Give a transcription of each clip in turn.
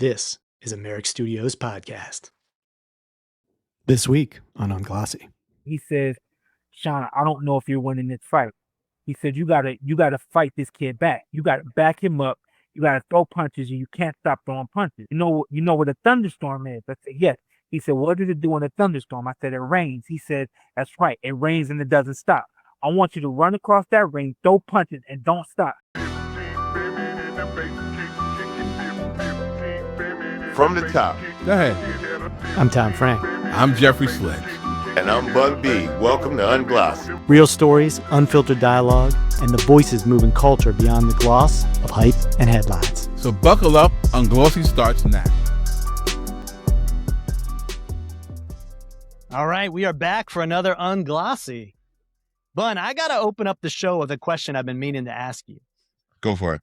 This is a Merrick Studios podcast. This week on Unglossy. He says, Shawn, I don't know if you're winning this fight. He said, you gotta fight this kid back. You gotta back him up. You gotta throw punches, and you can't stop throwing punches. You know what a thunderstorm is? I said, yes. He said, what does it do in a thunderstorm? I said, it rains. He said, that's right. It rains and it doesn't stop. I want you to run across that ring, throw punches, and don't stop. From the top. Go ahead. I'm Tom Frank. I'm Jeffrey Sledge. And I'm Bun B. Welcome to Unglossy. Real stories, unfiltered dialogue, and the voices moving culture beyond the gloss of hype and headlines. So buckle up, Unglossy starts now. All right, we are back for another Unglossy. Bun, I got to open up the show with a question I've been meaning to ask you. Go for it.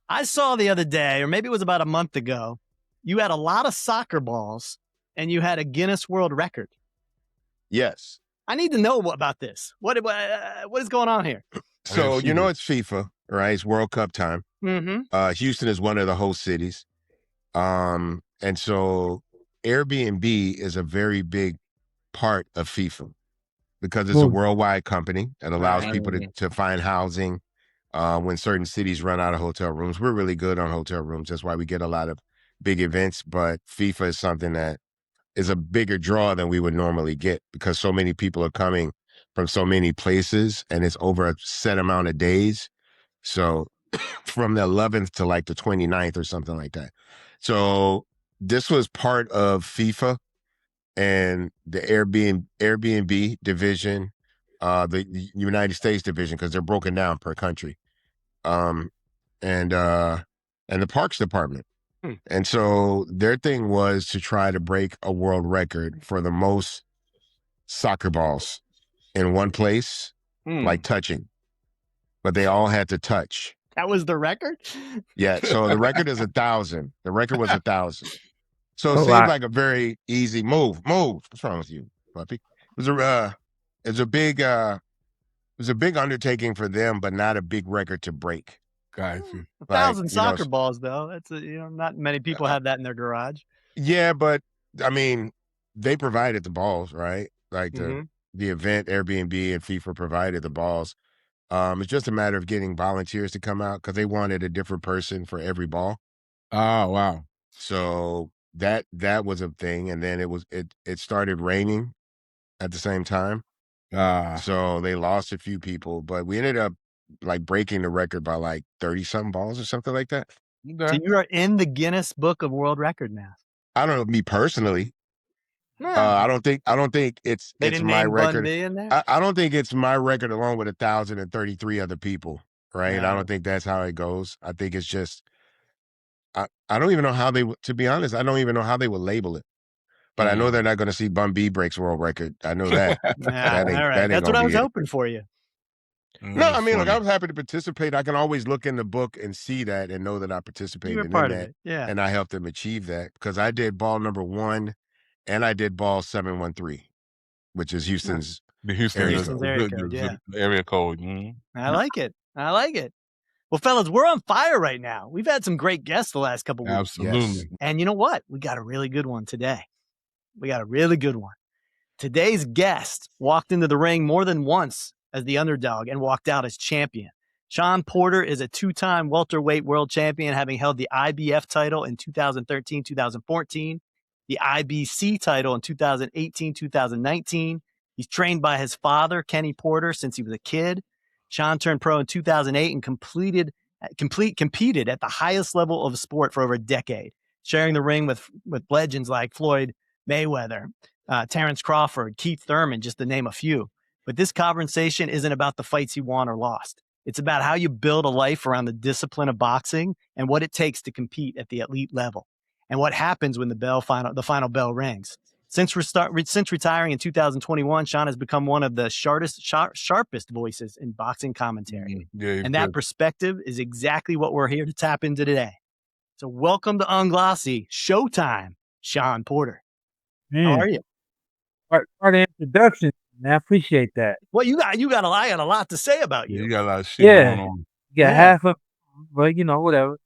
I saw the other day, or maybe it was about a month ago, you had a lot of soccer balls and you had a Guinness World Record. Yes. I need to know about this. What is going on here? So, you know, it's FIFA, right? It's World Cup time. Mm-hmm. Houston is one of the host cities. And so Airbnb is a very big part of FIFA because it's a worldwide company that allows people to find housing when certain cities run out of hotel rooms. We're really good on hotel rooms. That's why we get a lot of big events. But FIFA is something that is a bigger draw than we would normally get because so many people are coming from so many places and it's over a set amount of days. So from the 11th to like the 29th or something like that. So this was part of FIFA and the Airbnb division, the United States division, because they're broken down per country, and the Parks Department. And so their thing was to try to break a world record for the most soccer balls in one place, like touching, but they all had to touch. That was the record? Yeah. So the record is 1,000. The record was 1,000. So it seemed like a very easy move. What's wrong with you, puppy? It was a big undertaking for them, but not a big record to break. Gotcha. 1,000 soccer balls, though. That's not many people have that in their garage. Yeah, but I mean, they provided the balls, right? Like the event, Airbnb and FIFA provided the balls. It's just a matter of getting volunteers to come out because they wanted a different person for every ball. Oh, wow. So that was a thing, and then it started raining at the same time. So they lost a few people, but we ended up like breaking the record by like 30-something balls or something like that. Okay. So you are in the Guinness Book of World Record now. I don't know, me personally. No. I don't think it's my record. Bun B in there? I don't think it's my record along with 1,033 other people, right? No. I don't think that's how it goes. I think it's just I don't even know how to be honest, I don't even know how they would label it. But I know they're not going to see Bun B breaks world record. I know that. All right. That's what I was hoping for you. No, I mean, look, I was happy to participate. I can always look in the book and see that and know that I participated in part that. of it. Yeah. And I helped them achieve that because I did ball number 1 and I did ball 713, which is Houston's area code. Area code. I like it. Well, fellas, we're on fire right now. We've had some great guests the last couple weeks. Absolutely. Yes. And you know what? We got a really good one today. Today's guest walked into the ring more than once as the underdog and walked out as champion. Shawn Porter is a 2-time welterweight world champion, having held the IBF title in 2013, 2014, the IBC title in 2018, 2019. He's trained by his father, Kenny Porter, since he was a kid. Shawn turned pro in 2008 and competed at the highest level of sport for over a decade, sharing the ring with legends like Floyd, Mayweather, Terence Crawford, Keith Thurman, just to name a few. But this conversation isn't about the fights you won or lost. It's about how you build a life around the discipline of boxing and what it takes to compete at the elite level, and what happens when the final bell rings. Since retiring in 2021, Shawn has become one of the sharpest voices in boxing commentary. And that perspective is exactly what we're here to tap into today. So welcome to Unglossy, Showtime Shawn Porter. How are you? Part of the introduction, I appreciate that. Well, I got a lot to say about you. You got a lot of shit going on. You got half of, but whatever.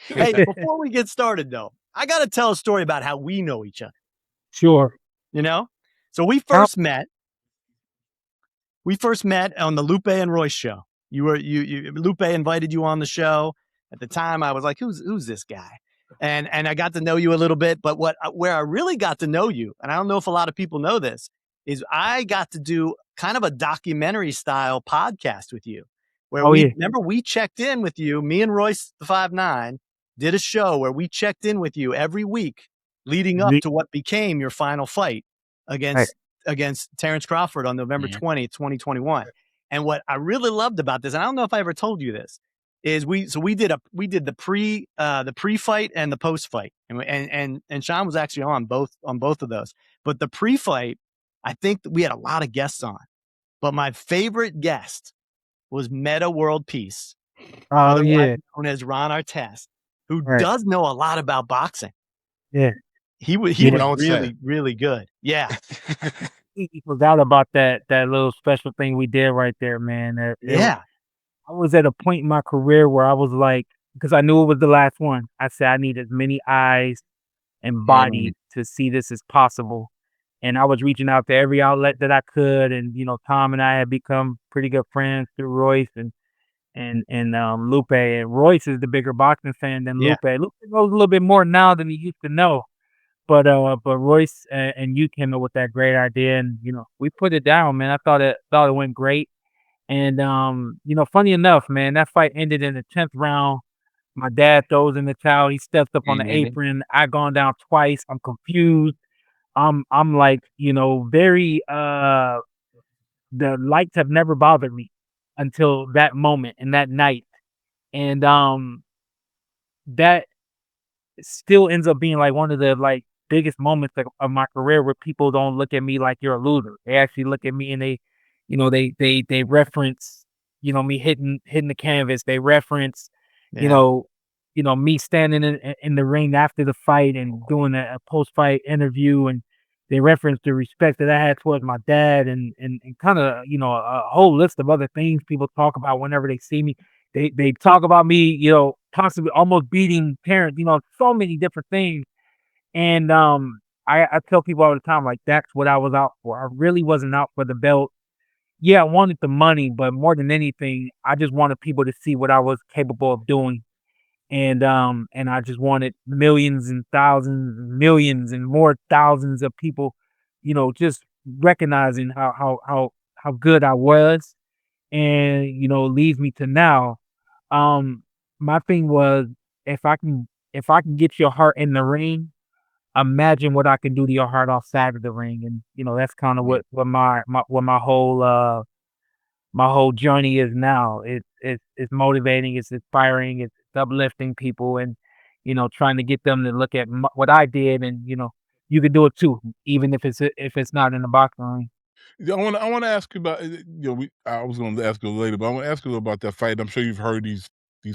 Hey, before we get started, though, I got to tell a story about how we know each other. Sure. You know, so we first met on the Lupe and Royce show. Lupe invited you on the show. At the time, I was like, who's this guy? And I got to know you a little bit. But where I really got to know you, and I don't know if a lot of people know this, is I got to do kind of a documentary style podcast with you, where remember we checked in with you. Me and Royce the 5'9" did a show where we checked in with you every week leading up to what became your final fight against Terence Crawford on November 20th, 2021. And what I really loved about this, and I don't know if I ever told you this, is we did the pre-fight and the post-fight. And Shawn was actually on both of those. But the pre-fight, I think that we had a lot of guests on. But my favorite guest was Meta World Peace. Otherwise known as Ron Artest, who does know a lot about boxing. Yeah. He was really, really good. Yeah. He forgot about that little special thing we did right there, man. I was at a point in my career where I was like, because I knew it was the last one. I said I need as many eyes and bodies to see this as possible. And I was reaching out to every outlet that I could. And, Tom and I had become pretty good friends through Royce and Lupe. And Royce is the bigger boxing fan than Lupe. Lupe knows a little bit more now than he used to know. But Royce and you came up with that great idea, and we put it down, man. I thought it went great, and funny enough, man, that fight ended in the 10th round. My dad throws in the towel. He steps up on the apron. I gone down twice. I'm confused. I'm like, very the lights have never bothered me until that moment and that night, and that still ends up being like one of the biggest moments of my career where people don't look at me like you're a loser. They actually look at me and they reference, me hitting the canvas. They reference, me standing in the ring after the fight and doing a post-fight interview, and they reference the respect that I had towards my dad and kind of, a whole list of other things people talk about whenever they see me. They talk about me, possibly almost beating Terence, so many different things. And I tell people all the time, like, that's what I was out for. I really wasn't out for the belt. Yeah, I wanted the money, but more than anything, I just wanted people to see what I was capable of doing. And I just wanted millions and thousands and millions and more thousands of people, just recognizing how good I was. And, leads me to now. My thing was, if I can get your heart in the ring, imagine what I can do to your heart outside of the ring. And that's kind of what my whole journey is now. It's motivating, it's inspiring, it's uplifting people, and trying to get them to look at what I did, and you can do it too, even if it's not in the boxing ring. I want to ask you about I was going to ask you later, but I want to ask you about that fight. I'm sure you've heard these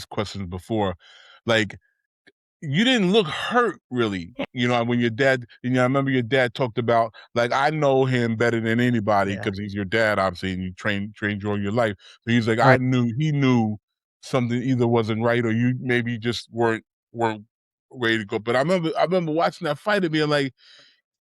questions before. Like, you didn't look hurt, really. When your dad, I remember your dad talked about, like, I know him better than anybody because he's your dad, obviously, and you trained you all your life. So he's like, Right. he knew something either wasn't right or you maybe just weren't ready to go. But I remember watching that fight and being like,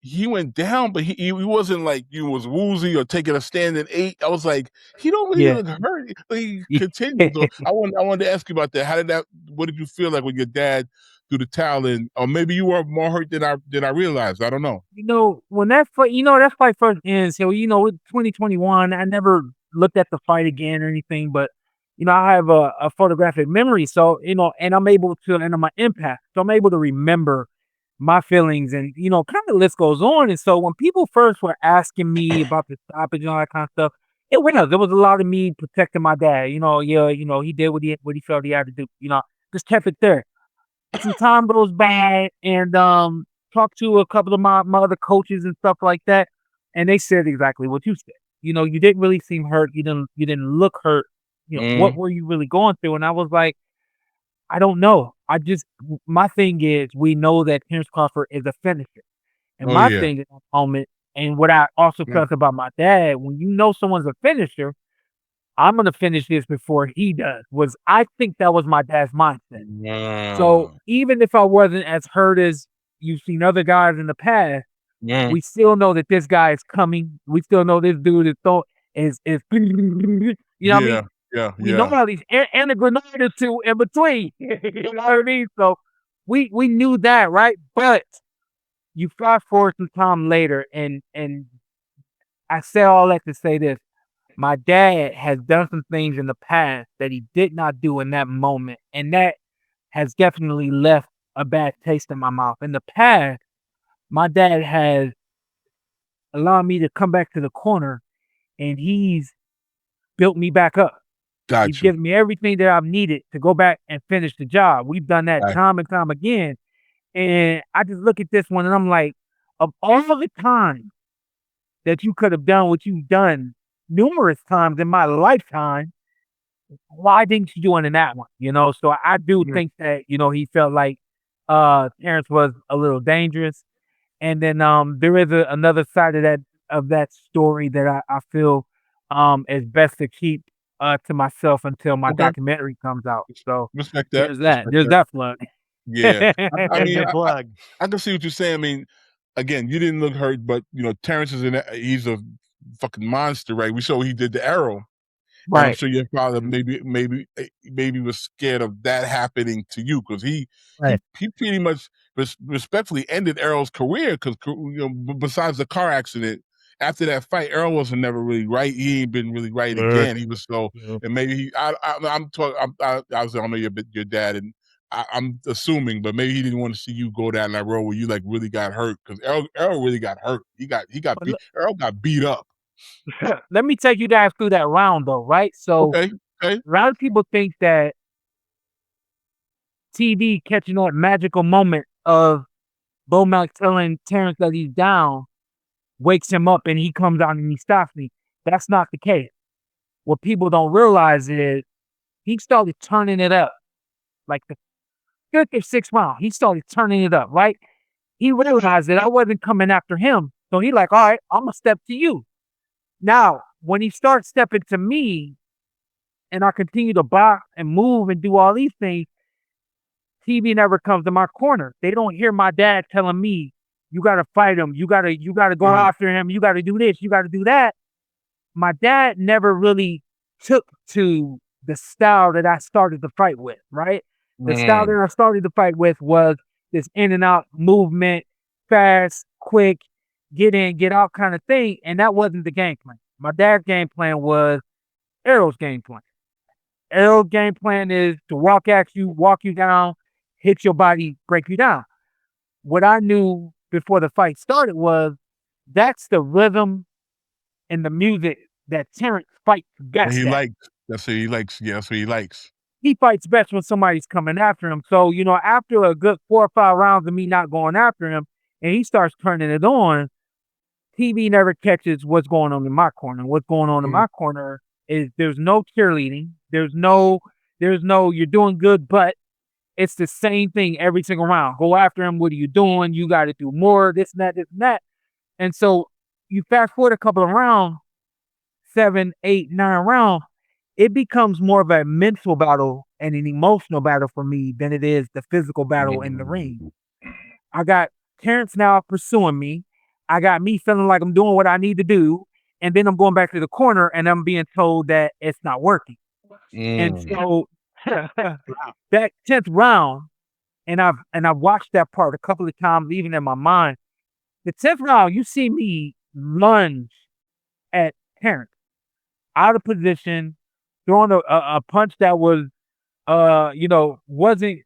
he went down, but he wasn't like you was woozy or taking a stand and ate. I was like, he don't really look hurt. He continued. So I wanted to ask you about that. What did you feel like when your dad threw the towel in? Or maybe you were more hurt than I realized. I don't know. When that fight first ends, so with 2021, I never looked at the fight again or anything, but I have a photographic memory, so and I'm able to, and my impact, so I'm able to remember my feelings, and kind of the list goes on. And so when people first were asking me about the stoppage and all that kind of stuff, there was a lot of me protecting my dad. He did what he felt he had to do. Just kept it there. Some time goes by, and talked to a couple of my other coaches and stuff like that, and they said exactly what you said. You didn't really seem hurt. You didn't look hurt. What were you really going through? And I was like, I don't know. My thing is, we know that Terence Crawford is a finisher. And my thing at that moment, and what I also felt about my dad, when you know someone's a finisher, I'm gonna finish this before he does. I think that was my dad's mindset. So even if I wasn't as hurt as you've seen other guys in the past, we still know that this guy is coming. We still know this dude is you know what I mean? We know all these and a grenade or two in between. You know what I mean? So we knew that, right? But you fast forward some time later, and I say all that to say this. My dad has done some things in the past that he did not do in that moment, and that has definitely left a bad taste in my mouth. In the past, my dad has allowed me to come back to the corner, and he's built me back up. He's Gotcha. given me everything that I've needed to go back and finish the job. We've done that Right. time and time again. And I just look at this one and I'm like, of all the time that you could have done what you've done numerous times in my lifetime, why didn't you do it in that one? You know, so I do think that, he felt like Terrence was a little dangerous. And then there is another side of that story that I feel is best to keep to myself until my Okay. documentary comes out. So Respect that. there's that. Respect There's that. that plug. Yeah. I There's mean, your plug. I can see what you're saying. I mean, again, you didn't look hurt, but Terrence he's a fucking monster, right? We saw what he did to Arrow. And I'm Right. sure your father maybe was scared of that happening to you, because he Right. pretty much respectfully ended Errol's career, because besides the car accident, after that fight, Errol wasn't never really right. He ain't been really right again. He was and maybe I'm talking. I know your dad, and I'm assuming, but maybe he didn't want to see you go down that road where you like really got hurt, because Errol really got hurt. He got But beat. Errol got beat up. let me take you guys through that round though, right? So Okay. a lot of people think that TV catching that magical moment of Bomac telling Terrence that he's down wakes him up and he comes out and he stops me. That's not the case. What people don't realize is he started turning it up. Like the fifth or sixth round, he started turning it up, right? He realized that I wasn't coming after him. So he like, all right, I'm going to step to you. Now, when he starts stepping to me and I continue to box and move and do all these things, TV never comes to my corner. They don't hear my dad telling me, you got to fight him. You got to go after him. You got to do this. You got to do that. My dad never really took to the style that I started the fight with, right? The style that I started the fight with was this in and out movement, fast, quick, get in, get out kind of thing. And that wasn't the game plan. My dad's game plan was Arrow's game plan. Arrow's game plan is to walk at you, walk you down, hit your body, break you down. What I knew before the fight started was that's the rhythm and the music that Terrence fights best he at. likes. That's what he likes. Yeah, that's what he likes. He fights best when somebody's coming after him. So, after a good 4 or 5 rounds of me not going after him and he starts turning it on, TV never catches what's going on in my corner. What's going on in my corner is there's no cheerleading. There's no you're doing good, but it's the same thing every single round. Go after him. What are you doing? You got to do more, this and that, this and that. And so you fast forward a couple of rounds, 7, 8, 9 rounds, it becomes more of a mental battle and an emotional battle for me than it is the physical battle in the ring. I got Terrence now pursuing me. I got me feeling like I'm doing what I need to do. And then I'm going back to the corner and I'm being told that it's not working. And so that 10th round, and I've watched that part a couple of times, even in my mind. The 10th round, you see me lunge at Terrence, out of position, throwing a punch that was, wasn't,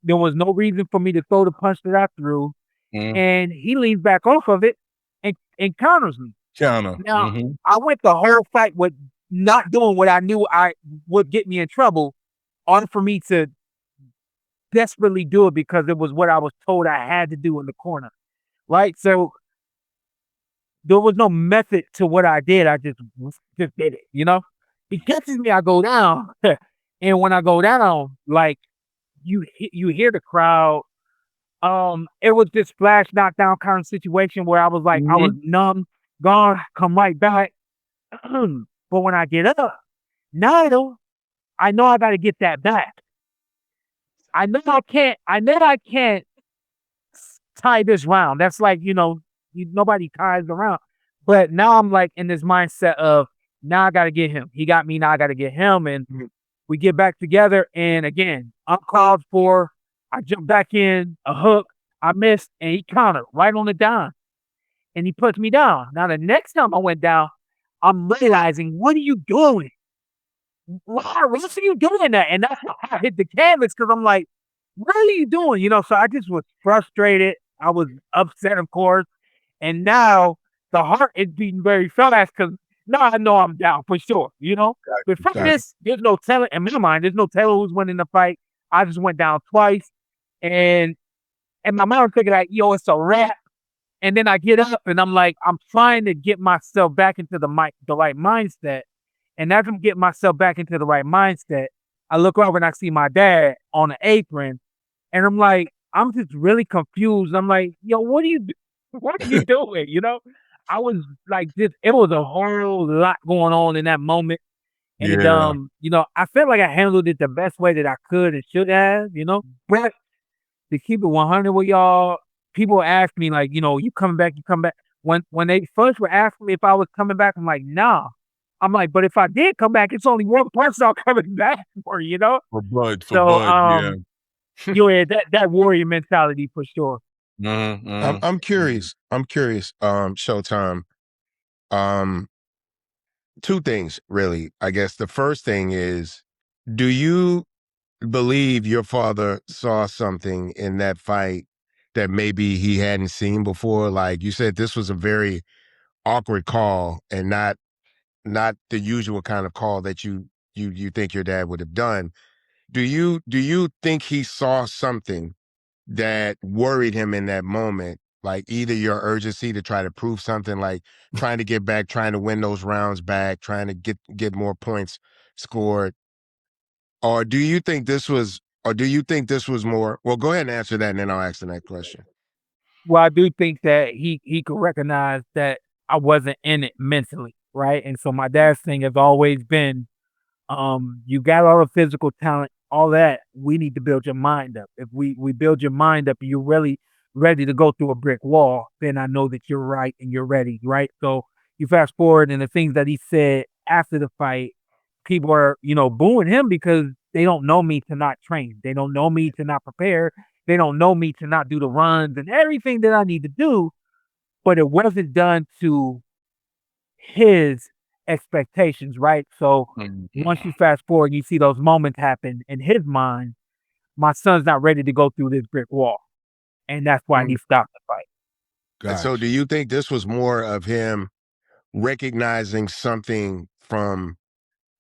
there was no reason for me to throw the punch that I threw. And he leans back off of it and counters me. Now, I went the whole fight with not doing what I knew I would get me in trouble, only for me to desperately do it because it was what I was told I had to do in the corner. Right? So there was no method to what I did. I just did it, He catches me, I go down. And when I go down, like you hear the crowd. It was this flash knockdown kind of situation where I was like, I was numb, gone, come right back. But when I get up, now I know I got to get that back. I know I can't tie this round. That's like, nobody ties the round. But now I'm like in this mindset of now I got to get him. He got me. Now I got to get him. And we get back together. And again, I'm called for. I jump back in a hook. I missed and he countered right on the dime. And he puts me down. Now the next time I went down, I'm realizing, what are you doing? Why are you doing that? And that's how I hit the canvas because I'm like, what are you doing? So I just was frustrated. I was upset, of course. And now the heart is beating very fast because now I know I'm down for sure, But from this, there's no telling, in my mind, there's no telling who's winning the fight. I just went down twice. And my mind thinking like, yo, it's a wrap. And then I get up and I'm like, I'm trying to get myself back into the right mindset. And as I'm getting myself back into the right mindset, I look over and I see my dad on the apron. And I'm like, I'm just really confused. I'm like, yo, what are you doing? I was like, it was a whole lot going on in that moment. And, I felt like I handled it the best way that I could and should have, But to keep it 100 with y'all, people ask me like, you coming back, you come back. When they first were asking me if I was coming back, I'm like, nah. I'm like, but if I did come back, it's only one person I'm coming back for, For Bud, yeah. That warrior mentality for sure. I'm curious. Showtime. Two things, really. I guess the first thing is, do you believe your father saw something in that fight that maybe he hadn't seen before? Like you said, this was a very awkward call and not the usual kind of call that you think your dad would have done. Do you think he saw something that worried him in that moment? Like either your urgency to try to prove something, like trying to get back, trying to win those rounds back, trying to get more points scored, or do you think this was more? Well, go ahead and answer that, and then I'll ask the next question. Well, I do think that he could recognize that I wasn't in it mentally, right? And so my dad's thing has always been, you got all the physical talent, all that. We need to build your mind up. If we build your mind up and you're really ready to go through a brick wall, then I know that you're right and you're ready, right? So you fast forward and the things that he said after the fight, people are, booing him because they don't know me to not train. They don't know me to not prepare. They don't know me to not do the runs and everything that I need to do. But it wasn't done to his expectations, right? So once you fast forward, you see those moments happen in his mind. My son's not ready to go through this brick wall, and that's why he stopped the fight. And so, do you think this was more of him recognizing something from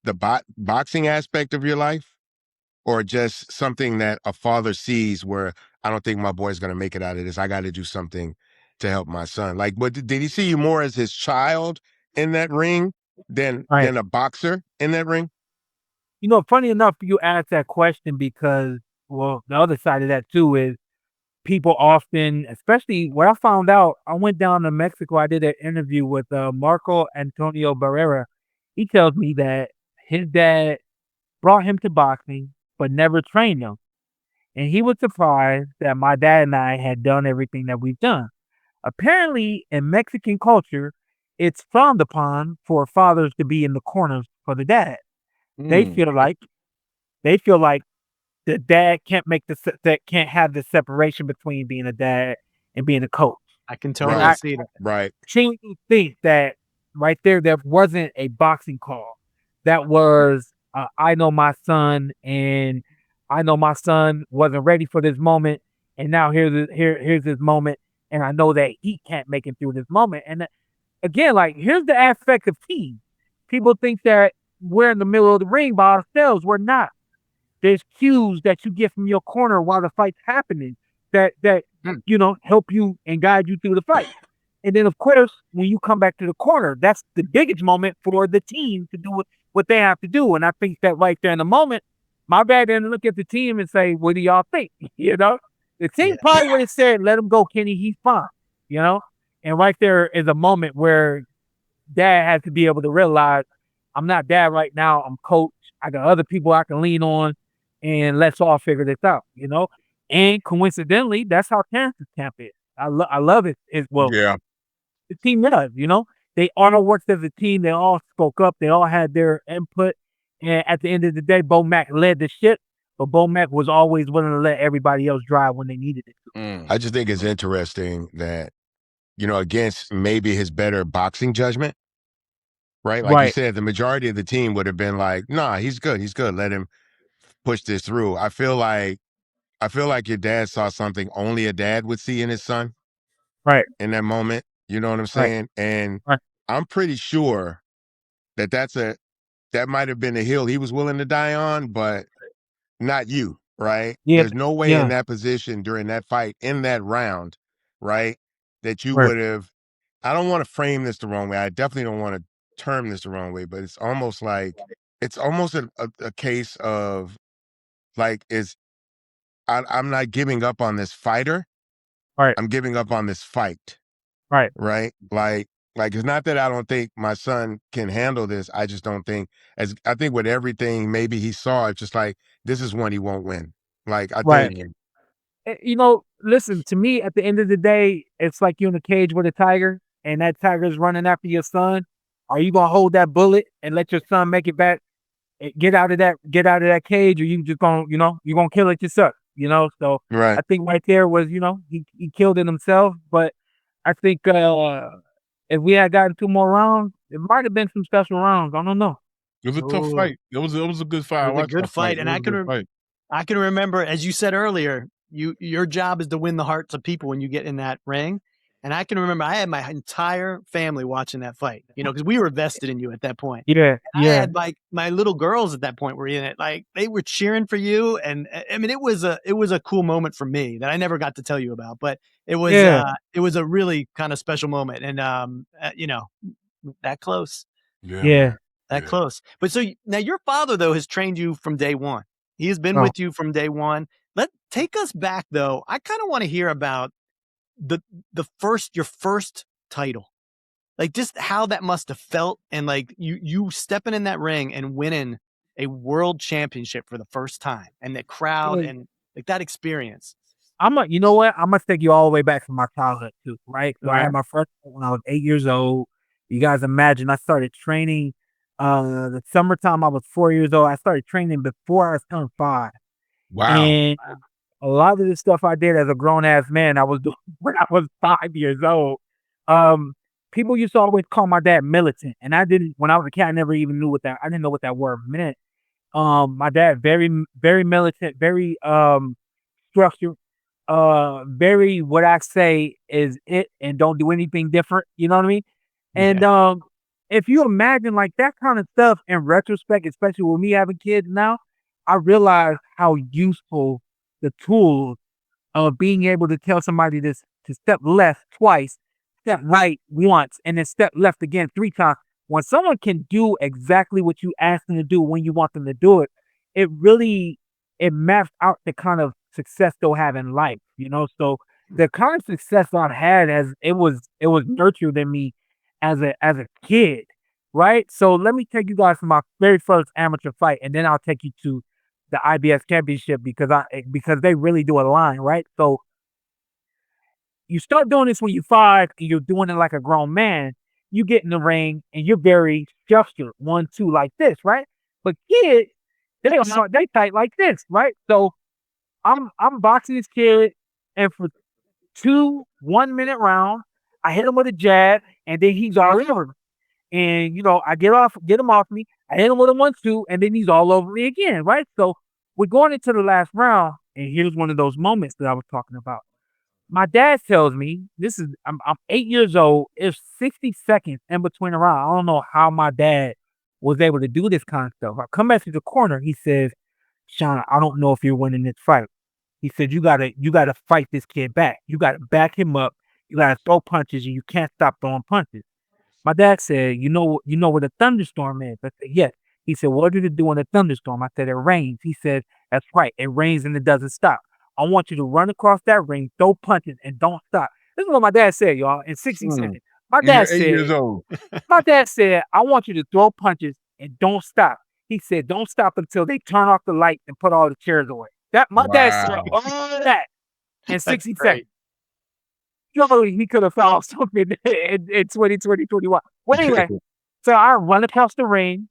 the boxing aspect of your life, or just something that a father sees where I don't think my boy's going to make it out of this? I got to do something to help my son. Like, but did he see you more as his child in that ring than a boxer in that ring? Funny enough, you asked that question because, well, the other side of that too is people often, especially what I found out, I went down to Mexico. I did an interview with Marco Antonio Barrera. He tells me that his dad brought him to boxing, but never trained him. And he was surprised that my dad and I had done everything that we've done. Apparently, in Mexican culture, it's frowned upon for fathers to be in the corners for the dad. They feel like the dad can't can't have the separation between being a dad and being a coach. I can totally see that. Right. Seem to think that right there wasn't a boxing call. That was I know my son, and I know my son wasn't ready for this moment, and now here's this moment, and I know that he can't make it through this moment. And again, like here's the aspect of team. People think that we're in the middle of the ring by ourselves. We're not. There's cues that you get from your corner while the fight's happening that help you and guide you through the fight. And then, of course, when you come back to the corner, that's the biggest moment for the team to do what they have to do. And I think that right there in the moment, my dad didn't look at the team and say, what do y'all think? The team probably would have said, let him go, Kenny, he's fine. And right there is a moment where dad has to be able to realize I'm not dad right now. I'm coach. I got other people I can lean on, and let's all figure this out. And coincidentally, that's how Terrence's camp is. I love it. Yeah. The team does. They all worked as a team. They all spoke up. They all had their input. And at the end of the day, Bo Mac led the ship, but Bo Mac was always willing to let everybody else drive when they needed it. I just think it's interesting that, against maybe his better boxing judgment, right? Like you Right. said, the majority of the team would have been like, nah, he's good. He's good. Let him push this through. I feel like your dad saw something only a dad would see in his son Right. in that moment. You know what I'm Right. saying? And Right. I'm pretty sure that might have been a hill he was willing to die on, but not you, right? Yeah. There's no way in Yeah. that position during that fight, in that round, right, that you Right. would have. I don't want to frame this the wrong way. I definitely don't want to term this the wrong way, but it's almost a case of like, I'm not giving up on this fighter. Right. I'm giving up on this fight. Right. Right? Like it's not that I don't think my son can handle this. I just don't think I think with everything maybe he saw, it's just like this is one he won't win. Like I Right. think Listen, to me, at the end of the day, it's like you're in a cage with a tiger, and that tiger's running after your son. Are you gonna hold that bullet and let your son make it back? Get out of that cage, or you just gonna, you're gonna kill it yourself. So right. I think right there was, he killed it himself. But I think if we had gotten 2 more rounds, it might have been some special rounds. I don't know. It was a tough Ooh, fight. It was a good fight. it I was a watched good that fight. fight, It and was a good fight. I can remember, as you said earlier, your job is to win the hearts of people when you get in that ring. And I can remember I had my entire family watching that fight, because we were vested in you at that point. Yeah, I had my little girls at that point were in it. Like they were cheering for you. And I mean, it was a cool moment for me that I never got to tell you about, but it was a really kind of special moment. And, that close. yeah. That close. But so now your father, though, has trained you from day one. He has been Oh. with you from day one. Take us back, though. I kind of want to hear about your first title. Like just how that must have felt, and like you stepping in that ring and winning a world championship for the first time, and the crowd Yeah. and like that experience. You know what? I'm gonna take you all the way back from my childhood too, right? So I Right. had my first fight when I was 8 years old. You guys imagine I started training the summertime I was 4 years old. I started training before I was turned 5. Wow. And a lot of the stuff I did as a grown ass man, I was doing when I was 5 years old. People used to always call my dad militant, and when I was a kid, I never even knew I didn't know what that word meant. My dad very very militant, very structured, very what I say is it and don't do anything different. You know what I mean? And if you imagine like that kind of stuff in retrospect, especially with me having kids now, I realize how useful the tools of being able to tell somebody to step left twice, step right once, and then step left again 3 times. When someone can do exactly what you ask them to do when you want them to do it, it maps out the kind of success they'll have in life. So the kind of success I've had it was nurtured in me as a kid, right? So let me take you guys to my very first amateur fight, and then I'll take you to the IBS championship because they really do align, right? So you start doing this when you're 5 and you're doing it like a grown man. You get in the ring and you're very structured, 1, 2, like this, right? But kids, they tight like this, right? So I'm boxing this kid, and for 2 1-minute rounds, I hit him with a jab, and then he's all over me. And I get him off me. I hit him with a 1-2, and then he's all over me again, right? So we're going into the last round, and here's one of those moments that I was talking about. My dad tells me I'm 8 years old. It's 60 seconds in between a round. I don't know how my dad was able to do this kind of stuff. I come back to the corner. He says, "Shawn, I don't know if you're winning this fight." He said, "You gotta fight this kid back. You gotta back him up. You gotta throw punches, and you can't stop throwing punches." My dad said, you know what a thunderstorm is?" I said, "Yes." He said, "What did it do in a thunderstorm?" I said, "It rains." He said, "That's right. It rains and it doesn't stop. I want you to run across that ring, throw punches, and don't stop." This is what my dad said, y'all, in 60 seconds. My And you're dad 8 years said, old. "I want you to throw punches and don't stop. He said, don't stop until they turn off the light and put all the chairs away. My dad said Wow. all that in That's 60 great. seconds. Surely he could have found something in 2020, 21. Well, anyway, so I run across the ring.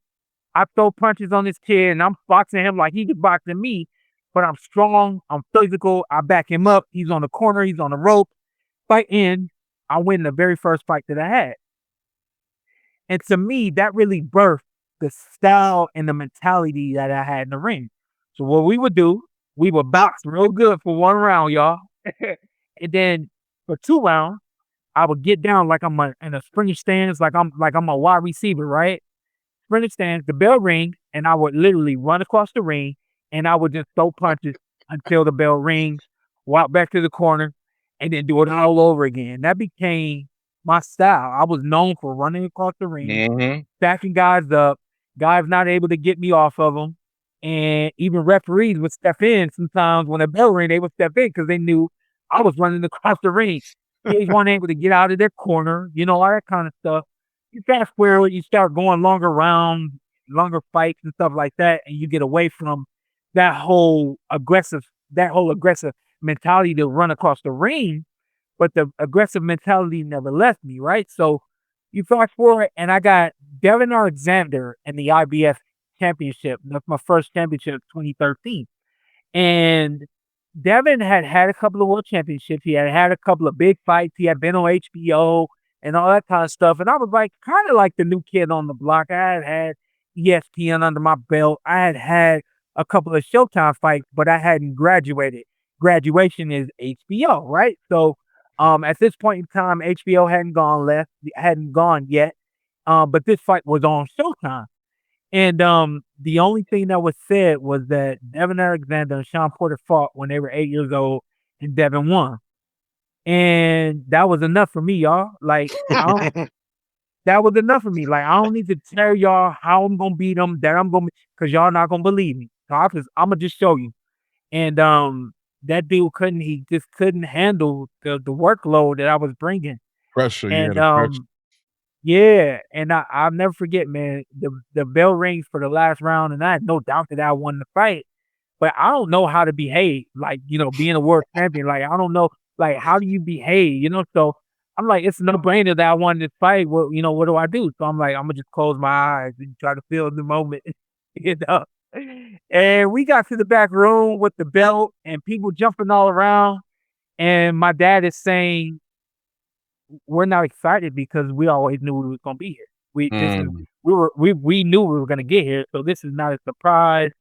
I throw punches on this kid, and I'm boxing him like he's boxing me, but I'm strong. I'm physical. I back him up. He's on the corner. He's on the rope. Fight in. I win the very first fight that I had. And to me, that really birthed the style and the mentality that I had in the ring. So what we would do, we would box real good for 1 round, y'all. And then for 2 rounds, I would get down like I'm in a sprinting stance, like I'm a wide receiver, right? Sprinting stance, the bell ring, and I would literally run across the ring, and I would just throw punches until the bell rings, walk back to the corner, and then do it all over again. That became my style. I was known for running across the ring, stacking guys up, guys not able to get me off of them, and even referees would step in sometimes when the bell ring. They would step in because they knew I was running across the ring. They weren't able to get out of their corner, all that kind of stuff. You fast forward, you start going longer rounds, longer fights and stuff like that, and you get away from that whole aggressive mentality to run across the ring. But the aggressive mentality never left me, right? So you fast forward, and I got Devin Alexander in the IBF championship. That's my first championship, 2013. And Devin had a couple of world championships. He had a couple of big fights. He had been on HBO and all that kind of stuff. And I was like, kind of like the new kid on the block. I had ESPN under my belt. I had a couple of Showtime fights, but I hadn't graduated. Graduation is HBO, right? So at this point in time, HBO hadn't gone yet. But this fight was on Showtime. And the only thing that was said was that Devin Alexander and Shawn Porter fought when they were 8 years old, and Devin won. And that was enough for me, y'all. Like, that was enough for me. Like, I don't need to tell y'all how I'm gonna beat them, because y'all not gonna believe me. So I'm gonna just show you. And that dude just couldn't handle the workload that I was bringing. Pressure, And the pressure. yeah, and I'll never forget, man, the bell rings for the last round, and I had no doubt that I won the fight. But I don't know how to behave, like, being a world champion. Like, I don't know, like, how do you behave, So I'm like, it's no brainer that I won this fight. What do I do? So I'm like, I'm gonna just close my eyes and try to feel the moment, you know. And we got to the back room with the belt and people jumping all around, and my dad is saying, we're not excited because we always knew we was gonna be here. We knew we were gonna get here, so this is not a surprise.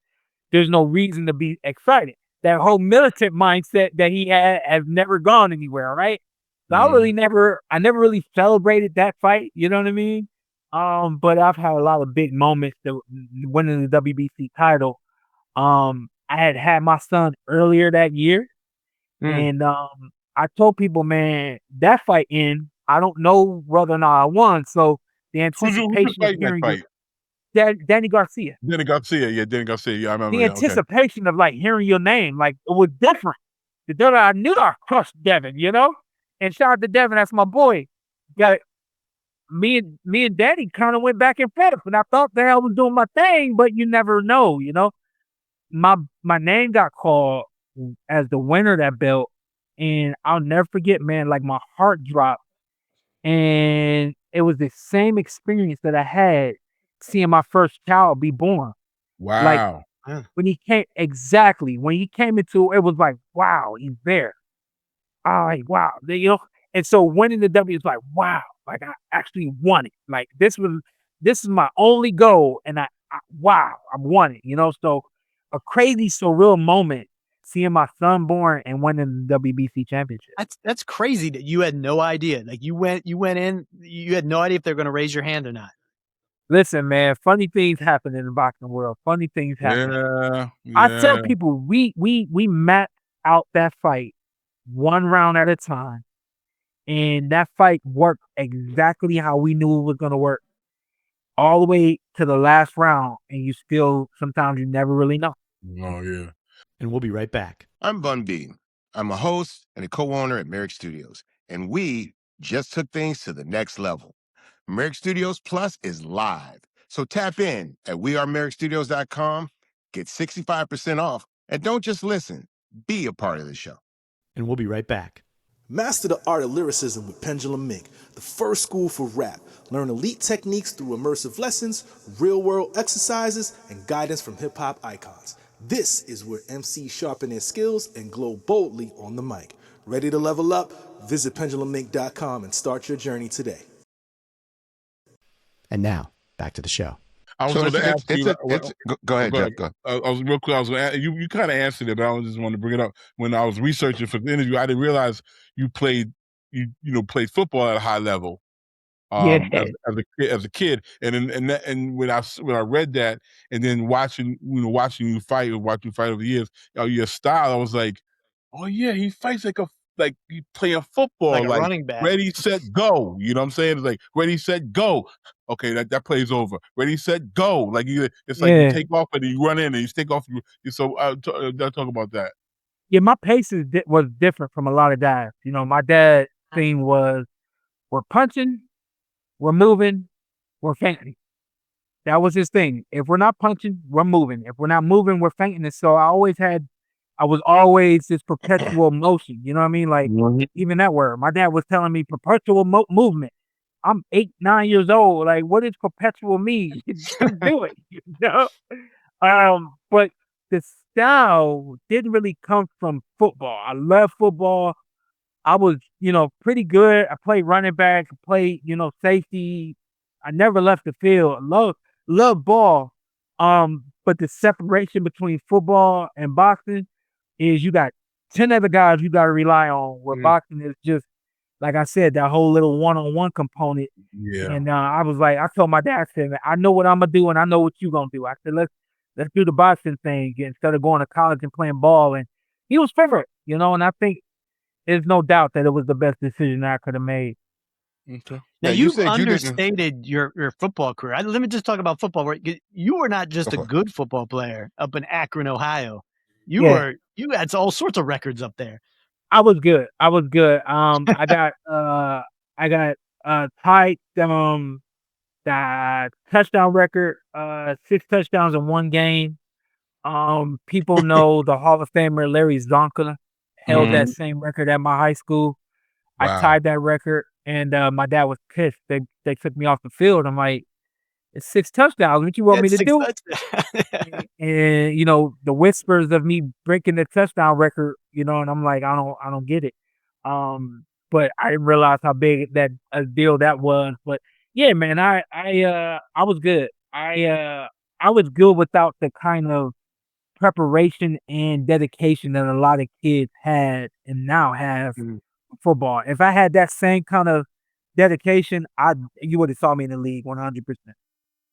There's no reason to be excited. That whole militant mindset that he had has never gone anywhere, right? So I never really celebrated that fight. You know what I mean? But I've had a lot of big moments. Winning the WBC title. I had my son earlier that year, and I told people, man, that fight I don't know whether or not I won. So the anticipation of hearing fight? Danny Garcia. Danny Garcia, yeah, I remember. The anticipation of like hearing your name, like, it was different. I knew I crushed Devin, And shout out to Devin, that's my boy. Got me and Danny kind of went back and forth, and I thought that I was doing my thing, but you never know, My name got called as the winner of that belt, and I'll never forget, man, like my heart dropped. And it was the same experience that I had seeing my first child be born. Wow. Like, when he came into it, was like, wow, he's there. All right, wow. And so winning the W is like, wow, like I actually won it. Like this is my only goal, and I won it, So a crazy surreal moment seeing my son born and winning the WBC championship. That's crazy that you had no idea. Like you went in, you had no idea if they're going to raise your hand or not. Listen, man, funny things happen in the boxing world. Funny things happen. Yeah. I tell people we mapped out that fight 1 round at a time, and that fight worked exactly how we knew it was going to work, all the way to the last round. And sometimes you never really know. Oh yeah. And we'll be right back. I'm Bun B. I'm a host and a co-owner at Merrick Studios, and we just took things to the next level. Merrick Studios Plus is live, So tap in at wearemerrickstudios.com, get 65% off, and don't just listen, be a part of the show. And we'll be right back. Master the art of lyricism with Pendulum Mink, the first school for rap. Learn elite techniques through immersive lessons, real-world exercises, and guidance from hip-hop icons. This is where MCs sharpen their skills and glow boldly on the mic. Ready to level up? Visit pendulummink.com and start your journey today. And now, back to the show. I was So going to ask you. go ahead, Jeff. Go. I was real quick. I was going to you kind of answered it, but I just wanted to bring it up. When I was researching for the interview, I didn't realize you played football at a high level. As a kid, and when I read that, and then watching you fight over the years, your style, I was like, oh yeah, he fights like he playing football, like a running back. Ready, set, go. You know what I'm saying? It's like ready, set, go. Okay, that plays over. Ready, set, go. Like it's like you take off and you run in and you take off. So talk about that. Yeah, my pace was different from a lot of guys. You know, my dad's thing was, we're punching, we're moving, we're fainting. That was his thing. If we're not punching, we're moving. If we're not moving, we're fainting. And so I was always this perpetual motion. You know what I mean? Like, even that word. My dad was telling me perpetual movement. I'm 8, 9 years old. Like, what does perpetual mean? Just do it. You know? But the style didn't really come from football. I love football. I was, pretty good. I played running back, I played, safety. I never left the field. Love ball. But the separation between football and boxing is you got 10 other guys you got to rely on, where boxing is just, like I said, that whole little one-on-one component. Yeah. And I told my dad, I said, I know what I'm going to do and I know what you're going to do. I said, let's do the boxing thing instead of going to college and playing ball. And he was favorite, and I think there's no doubt that it was the best decision I could have made. Okay. Now, you've understated your football career. Let me just talk about football. You were not just a good football player up in Akron, Ohio. You had all sorts of records up there. I was good. I got tied the touchdown record, 6 touchdowns in one game. People know the Hall of Famer Larry Zonka held that same record at my high school. Wow. I tied that record, and my dad was pissed. They took me off the field. I'm like, it's 6 touchdowns. What you want me to do? And the whispers of me breaking the touchdown record, and I'm like, I don't get it. But I didn't realize how big that a deal that was. But yeah, man, I was good. I was good without the kind of preparation and dedication that a lot of kids had and now have for football. If I had that same kind of dedication, you would have saw me in the league 100%.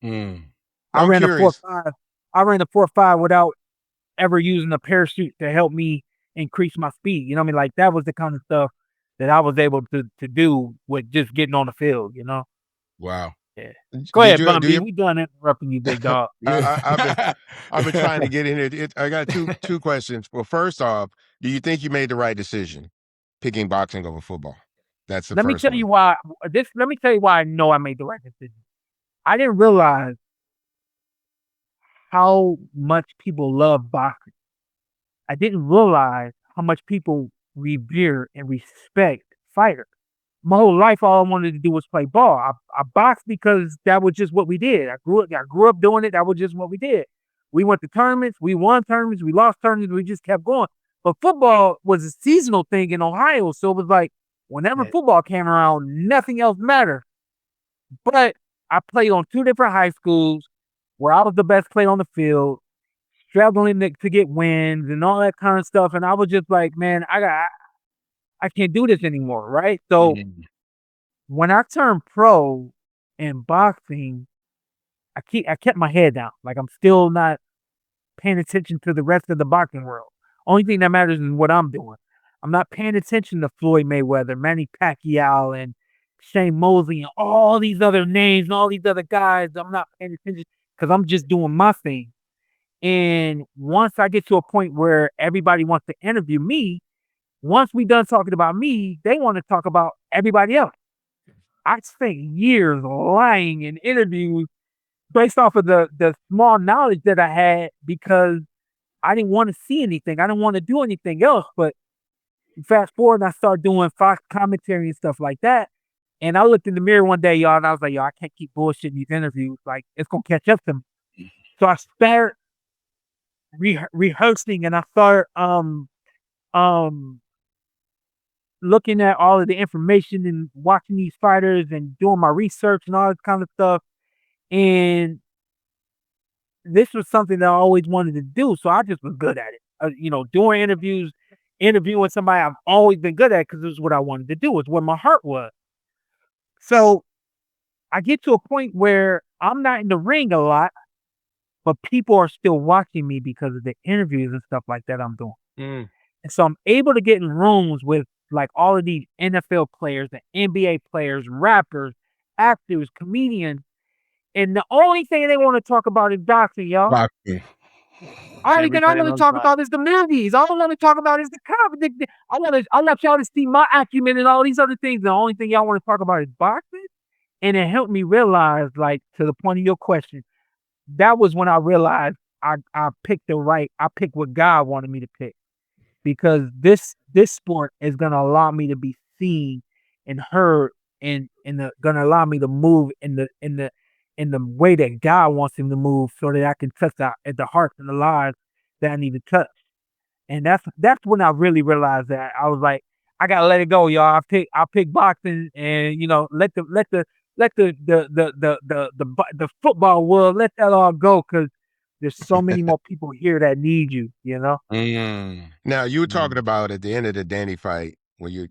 I ran curious. I ran a 4.5 without ever using a parachute to help me increase my speed. You know what I mean? Like, that was the kind of stuff that I was able to do with just getting on the field, Wow. Yeah. Go ahead, Bun B. We done interrupting you, big dog. I've been trying to get in it. I got two questions. Well, first off, do you think you made the right decision picking boxing over football? That's the first one. Let me tell you why I know I made the right decision. I didn't realize how much people love boxing. I didn't realize how much people revere and respect fighters. My whole life, all I wanted to do was play ball. I boxed because that was just what we did. I grew up doing it. That was just what we did. We went to tournaments. We won tournaments. We lost tournaments. We just kept going. But football was a seasonal thing in Ohio. So it was like, whenever football came around, nothing else mattered. But I played on 2 different high schools where I was the best player on the field, struggling to get wins and all that kind of stuff. And I was just like, man, I can't do this anymore, right? So when I turned pro in boxing, I kept my head down. Like, I'm still not paying attention to the rest of the boxing world. Only thing that matters is what I'm doing. I'm not paying attention to Floyd Mayweather, Manny Pacquiao, and Shane Mosley, and all these other names and all these other guys. I'm not paying attention because I'm just doing my thing. And once I get to a point where everybody wants to interview me, once we done talking about me, they want to talk about everybody else. I spent years lying in interviews based off of the small knowledge that I had, because I didn't want to see anything. I didn't want to do anything else. But fast forward, and I started doing Fox commentary and stuff like that. And I looked in the mirror one day, y'all, and I was like, yo, I can't keep bullshitting these interviews. Like, it's gonna catch up to me. So I started rehearsing, and I started um looking at all of the information and watching these fighters and doing my research and all this kind of stuff. And this was something that I always wanted to do, so I just was good at it. Doing interviews, interviewing somebody, I've always been good at, because it was what I wanted to do. It's where my heart was. So I get to a point where I'm not in the ring a lot, but people are still watching me because of the interviews and stuff like that I'm doing. And so I'm able to get in rooms with like all of these NFL players, the NBA players, rappers, actors, comedians, and the only thing they want to talk about is boxing, y'all. Boxing. Only thing I want to talk about is the movies. All I want to talk about is the comedy. I want y'all to see my acumen and all these other things. The only thing y'all want to talk about is boxing. And it helped me realize, like, to the point of your question, that was when I realized I picked I picked what God wanted me to pick. Because this sport is gonna allow me to be seen and heard, and gonna allow me to move in the way that God wants him to move, so that I can touch the hearts and the lives that I need to touch. And that's when I really realized that. I was like, I gotta let it go, y'all. I pick boxing, and let the football world, let that all go, because there's so many more people here that need you. Now, you were talking about at the end of the Danny fight, where you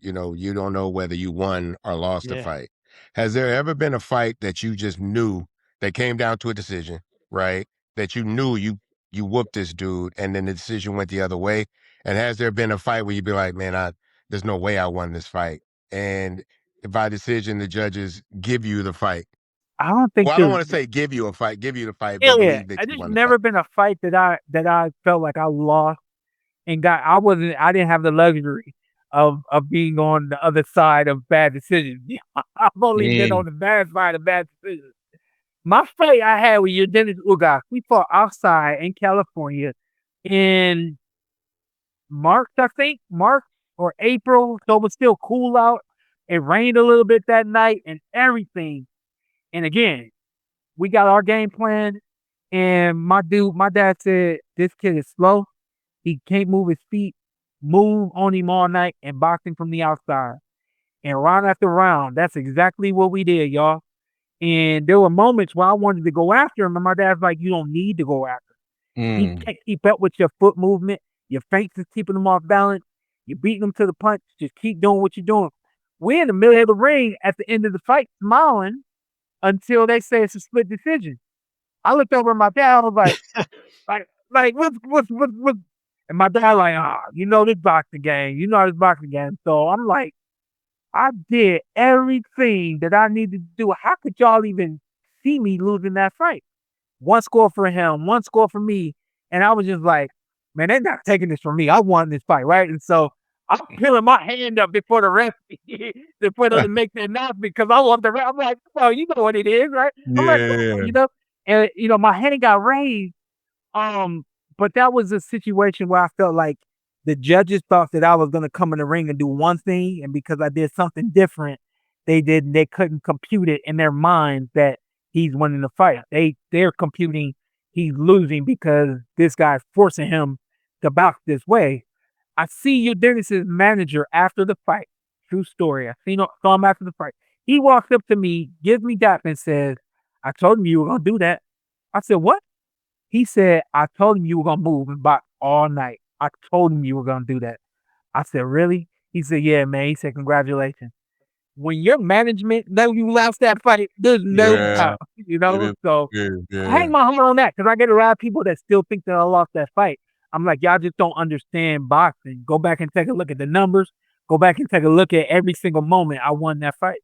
don't know whether you won or lost the fight. Has there ever been a fight that you just knew that came down to a decision, right? That you knew you whooped this dude, and then the decision went the other way? And has there been a fight where you'd be like, man, there's no way I won this fight, and by decision the judges give you the fight? I don't think Well, I don't want to say give you the fight, but believe that you there's won the never fight. been a fight that I felt like I lost and I didn't have the luxury of being on the other side of bad decisions. I've only been on the bad side of bad decisions. My fight I had with Dennis Ugas, we fought outside in California in March, I think, March or April. So it was still cool out. It rained a little bit that night and everything. And again, we got our game plan, and my dad said, this kid is slow. He can't move his feet. Move on him all night and box him from the outside. And round after round, that's exactly what we did, y'all. And there were moments where I wanted to go after him, and my dad's like, you don't need to go after him. He can't keep up with your foot movement. Your feints is keeping him off balance. You're beating him to the punch. Just keep doing what you're doing. We're in the middle of the ring at the end of the fight, smiling until they say it's a split decision. I looked over at my dad. I was like, what's? And my dad like, this boxing game. So I'm like, I did everything that I needed to do. How could y'all even see me losing that fight? One score for him, one score for me. And I was just like, man, they're not taking this from me. I won this fight, right? And so I'm peeling my hand up before the ref, before them to make the announcement, because I want the ref. I'm like, oh, you know what it is, right? I'm like, and my hand got raised. But that was a situation where I felt like the judges thought that I was gonna come in the ring and do one thing, and because I did something different, they couldn't compute it in their minds that he's winning the fight. They're computing he's losing because this guy's forcing him to box this way. I see Dennis's manager after the fight. True story. Saw him after the fight. He walks up to me, gives me that, and says, I told him you were gonna do that. I said, what? He said, I told him you were gonna move and box all night. I told him you were gonna do that. I said, really? He said, yeah, man. He said, congratulations. When your management let you lost that fight, there's no doubt, So I hang my heart on that, because I get a lot of people that still think that I lost that fight. I'm like, y'all just don't understand boxing. Go back and take a look at the numbers. Go back and take a look at every single moment I won that fight,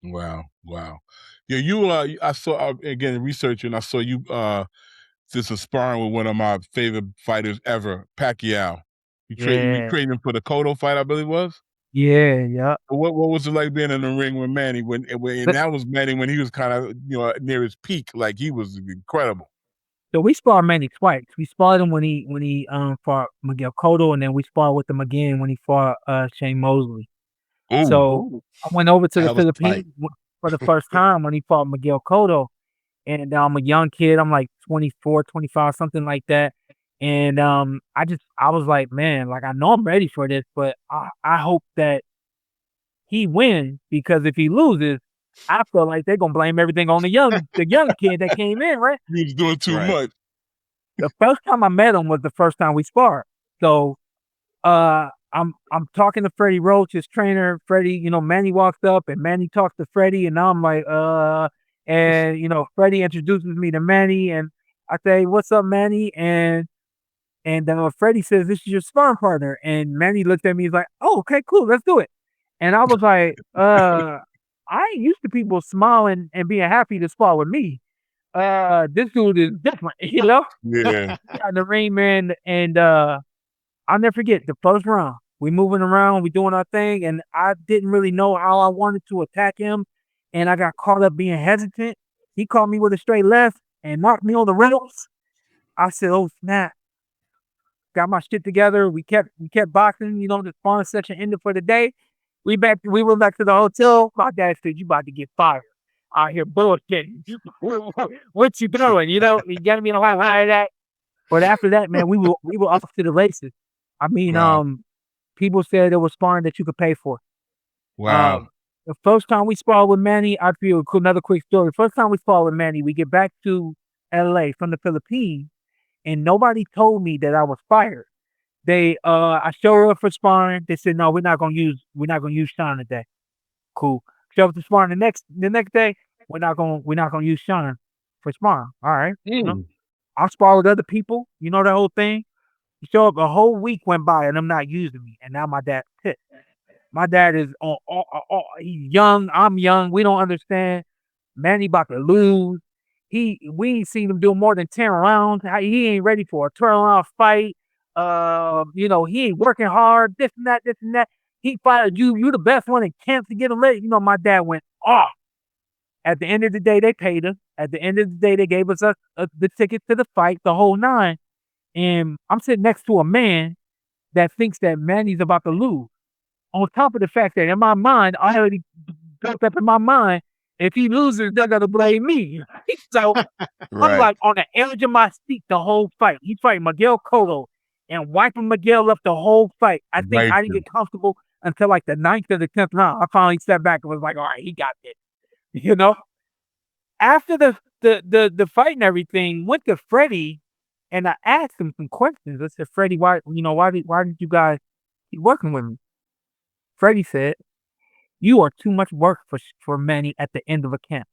Wow. Yeah, I saw, again, researching, I saw you did some sparring with one of my favorite fighters ever, Pacquiao. You trained him for the Cotto fight, I believe it was? Yeah. What was it like being in the ring with Manny and that was Manny when he was kind of near his peak, like he was incredible. So we sparred Manny twice. We sparred him when he fought Miguel Cotto, and then we sparred with him again when he fought Shane Mosley. Ooh. So I went over to the That was tight. Philippines for the first time when he fought Miguel Cotto, and I'm a young kid. I'm like 24, 25, something like that. And I was like, man, like I know I'm ready for this, but I hope that he wins, because if he loses, I feel like they're gonna blame everything on the young kid that came in, right? He was doing too Right. much. The first time I met him was the first time we sparred. So I'm talking to Freddie Roach, his trainer. Freddie, Manny walks up and Manny talks to Freddie, and I'm like, and Freddie introduces me to Manny, and I say, "What's up, Manny?" And Freddie says, "This is your sparring partner." And Manny looked at me, he's like, "Oh, okay, cool, let's do it." And I was like, I ain't used to people smiling and being happy to spar with me. This dude is different, Yeah. Got in the ring, man, and I'll never forget the first round. We moving around, we doing our thing, and I didn't really know how I wanted to attack him, and I got caught up being hesitant. He caught me with a straight left and knocked me on the ropes. I said, "Oh snap!" Got my shit together. We kept boxing. The sparring section ended for the day. We went back to the hotel. My dad said, "You about to get fired out here bullshitting. What you doing? You got me in a lot of that." But after that, man, we were off to the races. I mean, Wow. people said it was sparring that you could pay for. Wow. The first time we sparred with Manny, I feel another quick story. First time we sparred with Manny, we get back to LA from the Philippines, and nobody told me that I was fired. I showed up for sparring. They said, "No, we're not gonna use Shawn today." Cool. Show up to sparring the next day. We're not gonna use Shawn for sparring. All right. I spar with other people. You know that whole thing. You show up, a whole week went by and them not using me, and now my dad's pissed. My dad is he's young. I'm young. We don't understand. Manny about to lose. We ain't seen him do more than 10 rounds. He ain't ready for a 12-round fight. He ain't working hard. This and that. This and that. He fired you. You the best one in camp to get him ready. My dad went off. At the end of the day, they paid us. At the end of the day, they gave us the ticket to the fight, the whole nine. And I'm sitting next to a man that thinks that Manny's about to lose. On top of the fact that in my mind, I already built up in my mind, if he loses, they're gonna blame me. So I'm Right. like on the edge of my seat the whole fight. He's fighting Miguel Cotto and wiping Miguel up the whole fight. I think I didn't get comfortable until like the 9th or the 10th round. I finally stepped back and was like, all right, he got this. After the fight and everything, went to Freddie and I asked him some questions. I said, "Freddie, why did you guys keep working with me?" Freddie said, "You are too much work for Manny at the end of a camp.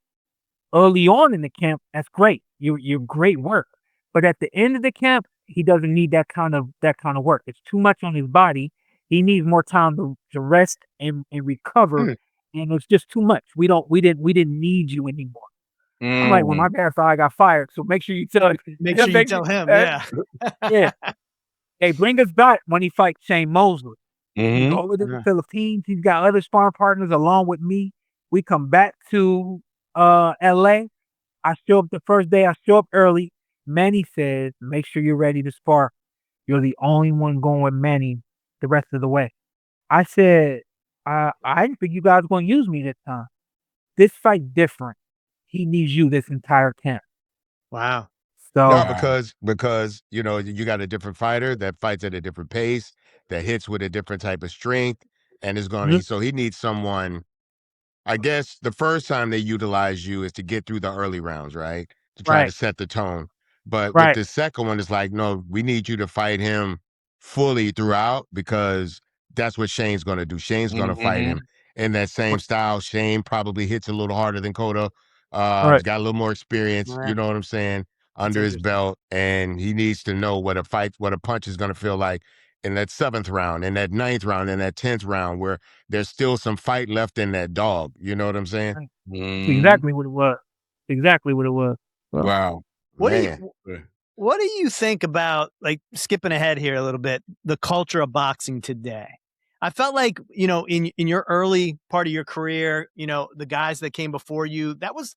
Early on in the camp, that's great. You're great work. But at the end of the camp, he doesn't need that kind of work. It's too much on his body. He needs more time to rest and recover. And it's just too much. We didn't need you anymore." I'm like, well, my dad thought I got fired, so make sure you tell him. Yeah. Yeah. They bring us back when he fights Shane Mosley. We Mhm. go over to the Philippines. He's got other sparring partners along with me. We come back to LA. I show up the first day. I show up early. Manny says, "Make sure you're ready to spar. You're the only one going with Manny the rest of the way." I said, I didn't think you guys were going to use me this time. This fight different. He needs you this entire camp. Wow. So No, Wow. because you got a different fighter that fights at a different pace, that hits with a different type of strength, and is Mhm. so he needs someone. I guess the first time they utilize you is to get through the early rounds, right? To try to Right, set the tone. But with right, the second one, it's like, no, we need you to fight him fully throughout because that's what Shane's going to do. Shane's going to fight him in that same style. Shane probably hits a little harder than Cotto. He's right. got a little more experience, Right. you know what I'm saying, That's under his interesting. belt. And he needs to know what a punch is going to feel like in that 7th round, in that 9th round, in that 10th round, where there's still some fight left in that dog. You know what I'm saying? Right. Mhm. Exactly what it was. Exactly what it was. Well, Wow. What do Man. you what do you think about, like, skipping ahead here a little bit, the culture of boxing today? I felt like, in your early part of your career, the guys that came before you, that was,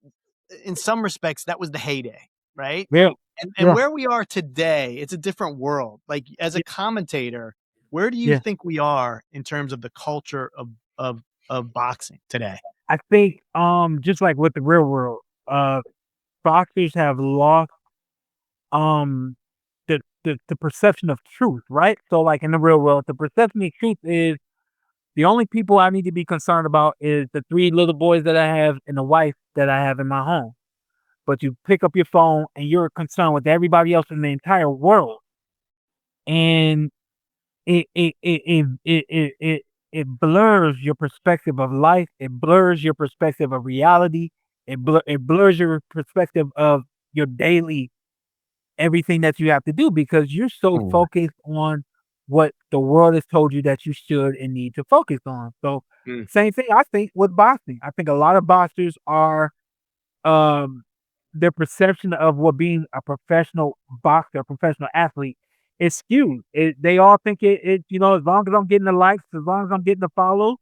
in some respects, that was the heyday, right? Yeah. And where we are today, it's a different world. Like, as a commentator, where do you Yeah. think we are in terms of the culture of boxing today? I think just like with the real world, boxers have lost um the perception of truth, right? So like in the real world, the perception of truth is the only people I need to be concerned about is the 3 little boys that I have and the wife that I have in my home. But you pick up your phone and you're concerned with everybody else in the entire world. And it blurs your perspective of life. It blurs your perspective of reality. It blurs your perspective of your daily everything that you have to do because you're so focused on what the world has told you that you should and need to focus on. So same thing I think with boxing. I think a lot of boxers are um their perception of what being a professional boxer, a professional athlete is skewed. They all think as long as I'm getting the likes, as long as I'm getting the follows,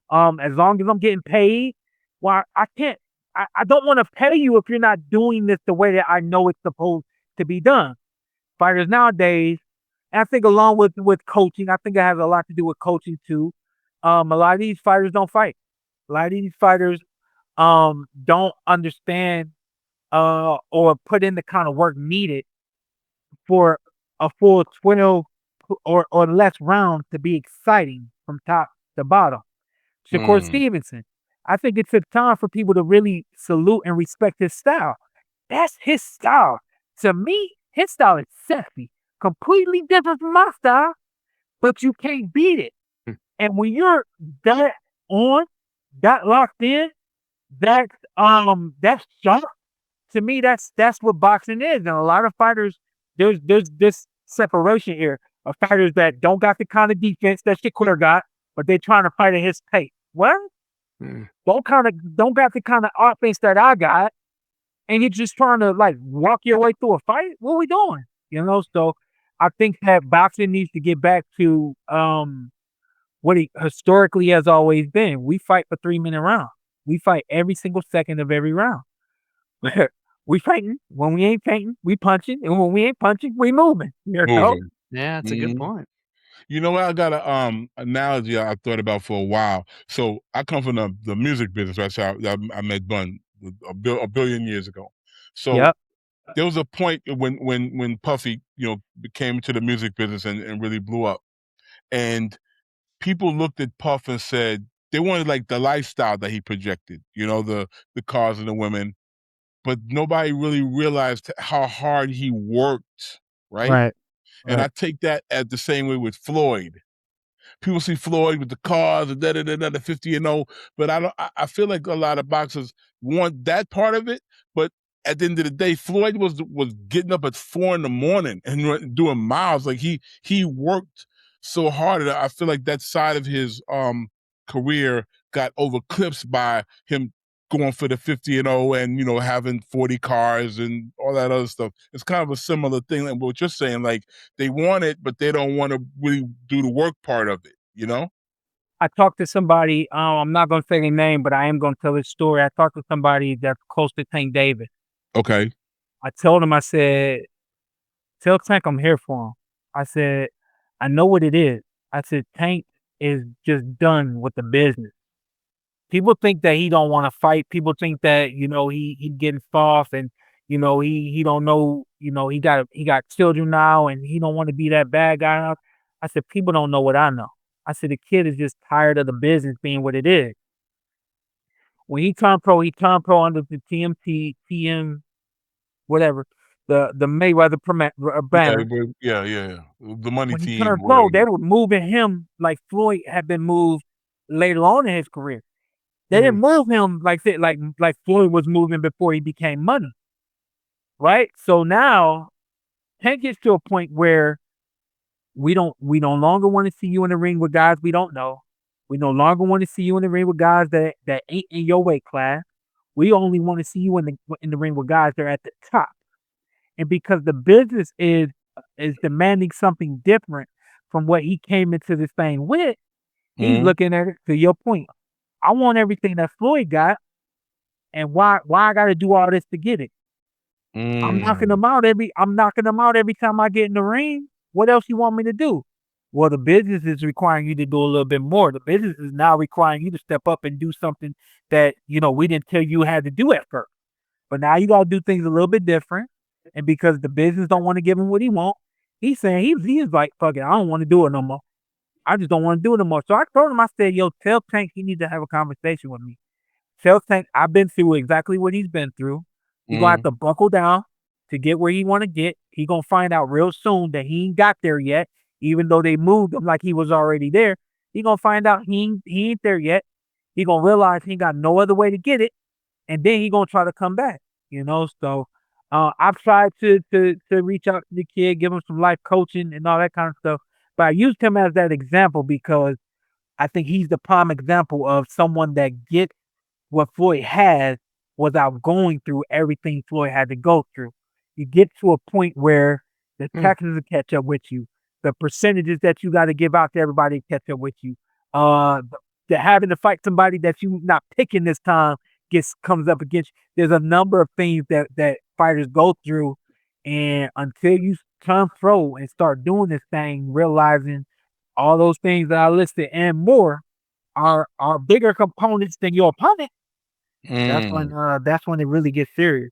as long as I'm getting paid, why I can't I don't want to pay you if you're not doing this the way that I know it's supposed to be done. Fighters nowadays, and I think along with coaching, I think it has a lot to do with coaching too. A lot of these fighters don't fight. A lot of these fighters don't understand or put in the kind of work needed for a full 12 or less rounds to be exciting from top to bottom. Shakur Stevenson. I think it took time for people to really salute and respect his style. That's his style. To me, his style is sexy, completely different from my style, but you can't beat it. And when you're that on, that locked in, that's sharp. To me, that's what boxing is. And a lot of fighters, there's this separation here of fighters that don't got the kind of defense that Shakur got, but they're trying to fight at his pace. What? Don't got the kind of offense that I got, and you're just trying to like walk your way through a fight. What are we doing? So I think that boxing needs to get back to what it historically has always been. We fight for 3-minute rounds. We fight every single second of every round. We fighting. When we ain't fighting, we punching. And when we ain't punching, we moving. Moving. Yeah, it's a good point. You know what? I got a analogy I thought about for a while. So I come from the music business. That's how I met Bun a billion years ago. So Yep. there was a point when Puffy, came into the music business and really blew up. And people looked at Puff and said they wanted like the lifestyle that he projected, the cars and the women, but nobody really realized how hard he worked, right? Right. And Right. I take that as the same way with Floyd. People see Floyd with the cars and the 50-0, but I feel like a lot of boxers want that part of it, but at the end of the day, Floyd was getting up at 4 a.m. and doing miles. Like he worked so hard, and I feel like that side of his career got overclipped by him going for the 50-0 and having 40 cars and all that other stuff. It's kind of a similar thing like what you're saying. Like they want it, but they don't want to really do the work part of it. I talked to somebody. I'm not going to say their name, but I am going to tell this story. I talked to somebody that's close to Tank Davis. Okay. I told him, I said, tell Tank I'm here for him. I said, I know what it is. I said, Tank is just done with the business. People think that he don't want to fight. People think that, he getting soft and, he don't know, he got children now and he don't want to be that bad guy now. I said, people don't know what I know. I said, the kid is just tired of the business being what it is. When he turned pro under the TM, whatever, the Mayweather banner. Yeah. The money When he team, turned pro, whatever. they were moving him like Floyd had been moved later on in his career. They didn't move him like Floyd was moving before he became money. Right? So now Tank gets to a point where we no longer want to see you in the ring with guys we don't know. We no longer want to see you in the ring with guys that ain't in your weight class. We only want to see you in the ring with guys that are at the top. And because the business is demanding something different from what he came into this thing with, He's looking at it, to your point. I want everything that Floyd got, and why I got to do all this to get it? I'm knocking him out every time I get in the ring. What else you want me to do? Well, the business is requiring you to do a little bit more. The business is now requiring you to step up and do something that, we didn't tell you had to do at first. But now you gotta do things a little bit different. And because the business don't want to give him what he want, he's saying he's like, fuck it, I don't want to do it no more. I just don't want to do it no more. So I told him, I said, yo, tell Tank he needs to have a conversation with me. Tell Tank I've been through exactly what he's been through. He's gonna have to buckle down to get where he want to get. He gonna find out real soon that he ain't got there yet, even though they moved him like he was already there. He gonna find out he ain't there yet. He gonna realize he ain't got no other way to get it, and then he gonna try to come back. So I've tried to reach out to the kid, give him some life coaching and all that kind of stuff. But I used him as that example because I think he's the prime example of someone that gets what Floyd has without going through everything Floyd had to go through. You get to a point where the taxes will catch up with you. The percentages that you got to give out to everybody catch up with you. The having to fight somebody that you not picking this time comes up against you. There's a number of things that fighters go through, and until you turn pro and start doing this thing, realizing all those things that I listed and more are bigger components than your opponent. That's when it really gets serious.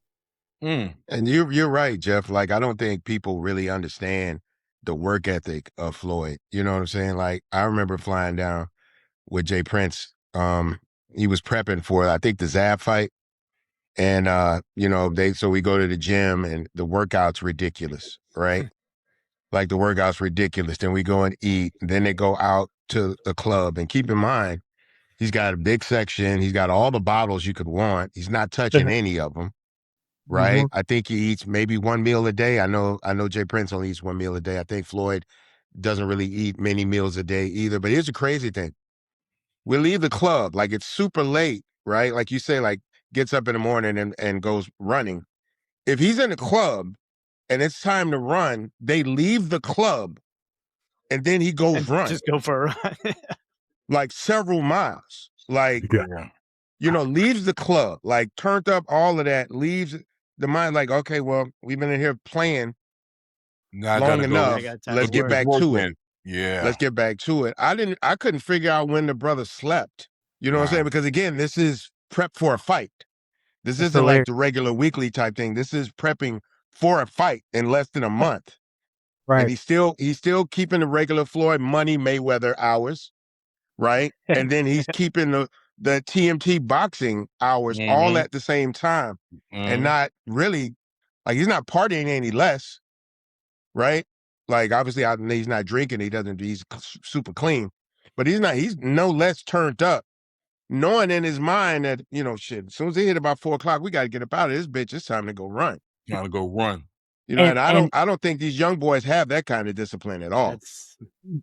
And you're right, Jeff. Like, I don't think people really understand the work ethic of Floyd. You know what I'm saying? Like, I remember flying down with Jay Prince. He was prepping for, I think, the Zab fight. And so we go to the gym and the workout's ridiculous, right? Like, the workout's ridiculous. Then we go and eat. And then they go out to the club. And keep in mind, he's got a big section. He's got all the bottles you could want. He's not touching any of them. Right. I think he eats maybe one meal a day. I know Jay Prince only eats one meal a day. I think Floyd doesn't really eat many meals a day either. But here's the crazy thing. We leave the club, like it's super late, right? Like you say, like gets up in the morning and goes running. If he's in the club and it's time to run, they leave the club and then he goes run. Just go for a run. Like several miles. Like, leaves the club, like turned up all of that, leaves the mind like, okay, well, we've been in here playing long enough. Let's get back to it. Yeah. Let's get back to it. I couldn't figure out when the brother slept. You know what I'm saying? Because again, this is prep for a fight. This isn't like the regular weekly type thing. This is prepping for a fight in less than a month. Right. And he's still keeping the regular Floyd Money Mayweather hours, right? And then he's keeping the TMT boxing hours all at the same time, and not really, like, he's not partying any less, right? Like, obviously, he's not drinking. He's super clean, but he's no less turned up, knowing in his mind that, shit, as soon as he hit about 4 o'clock, we got to get up out of this bitch. It's time to go run. Gotta go run. And I don't think these young boys have that kind of discipline at all.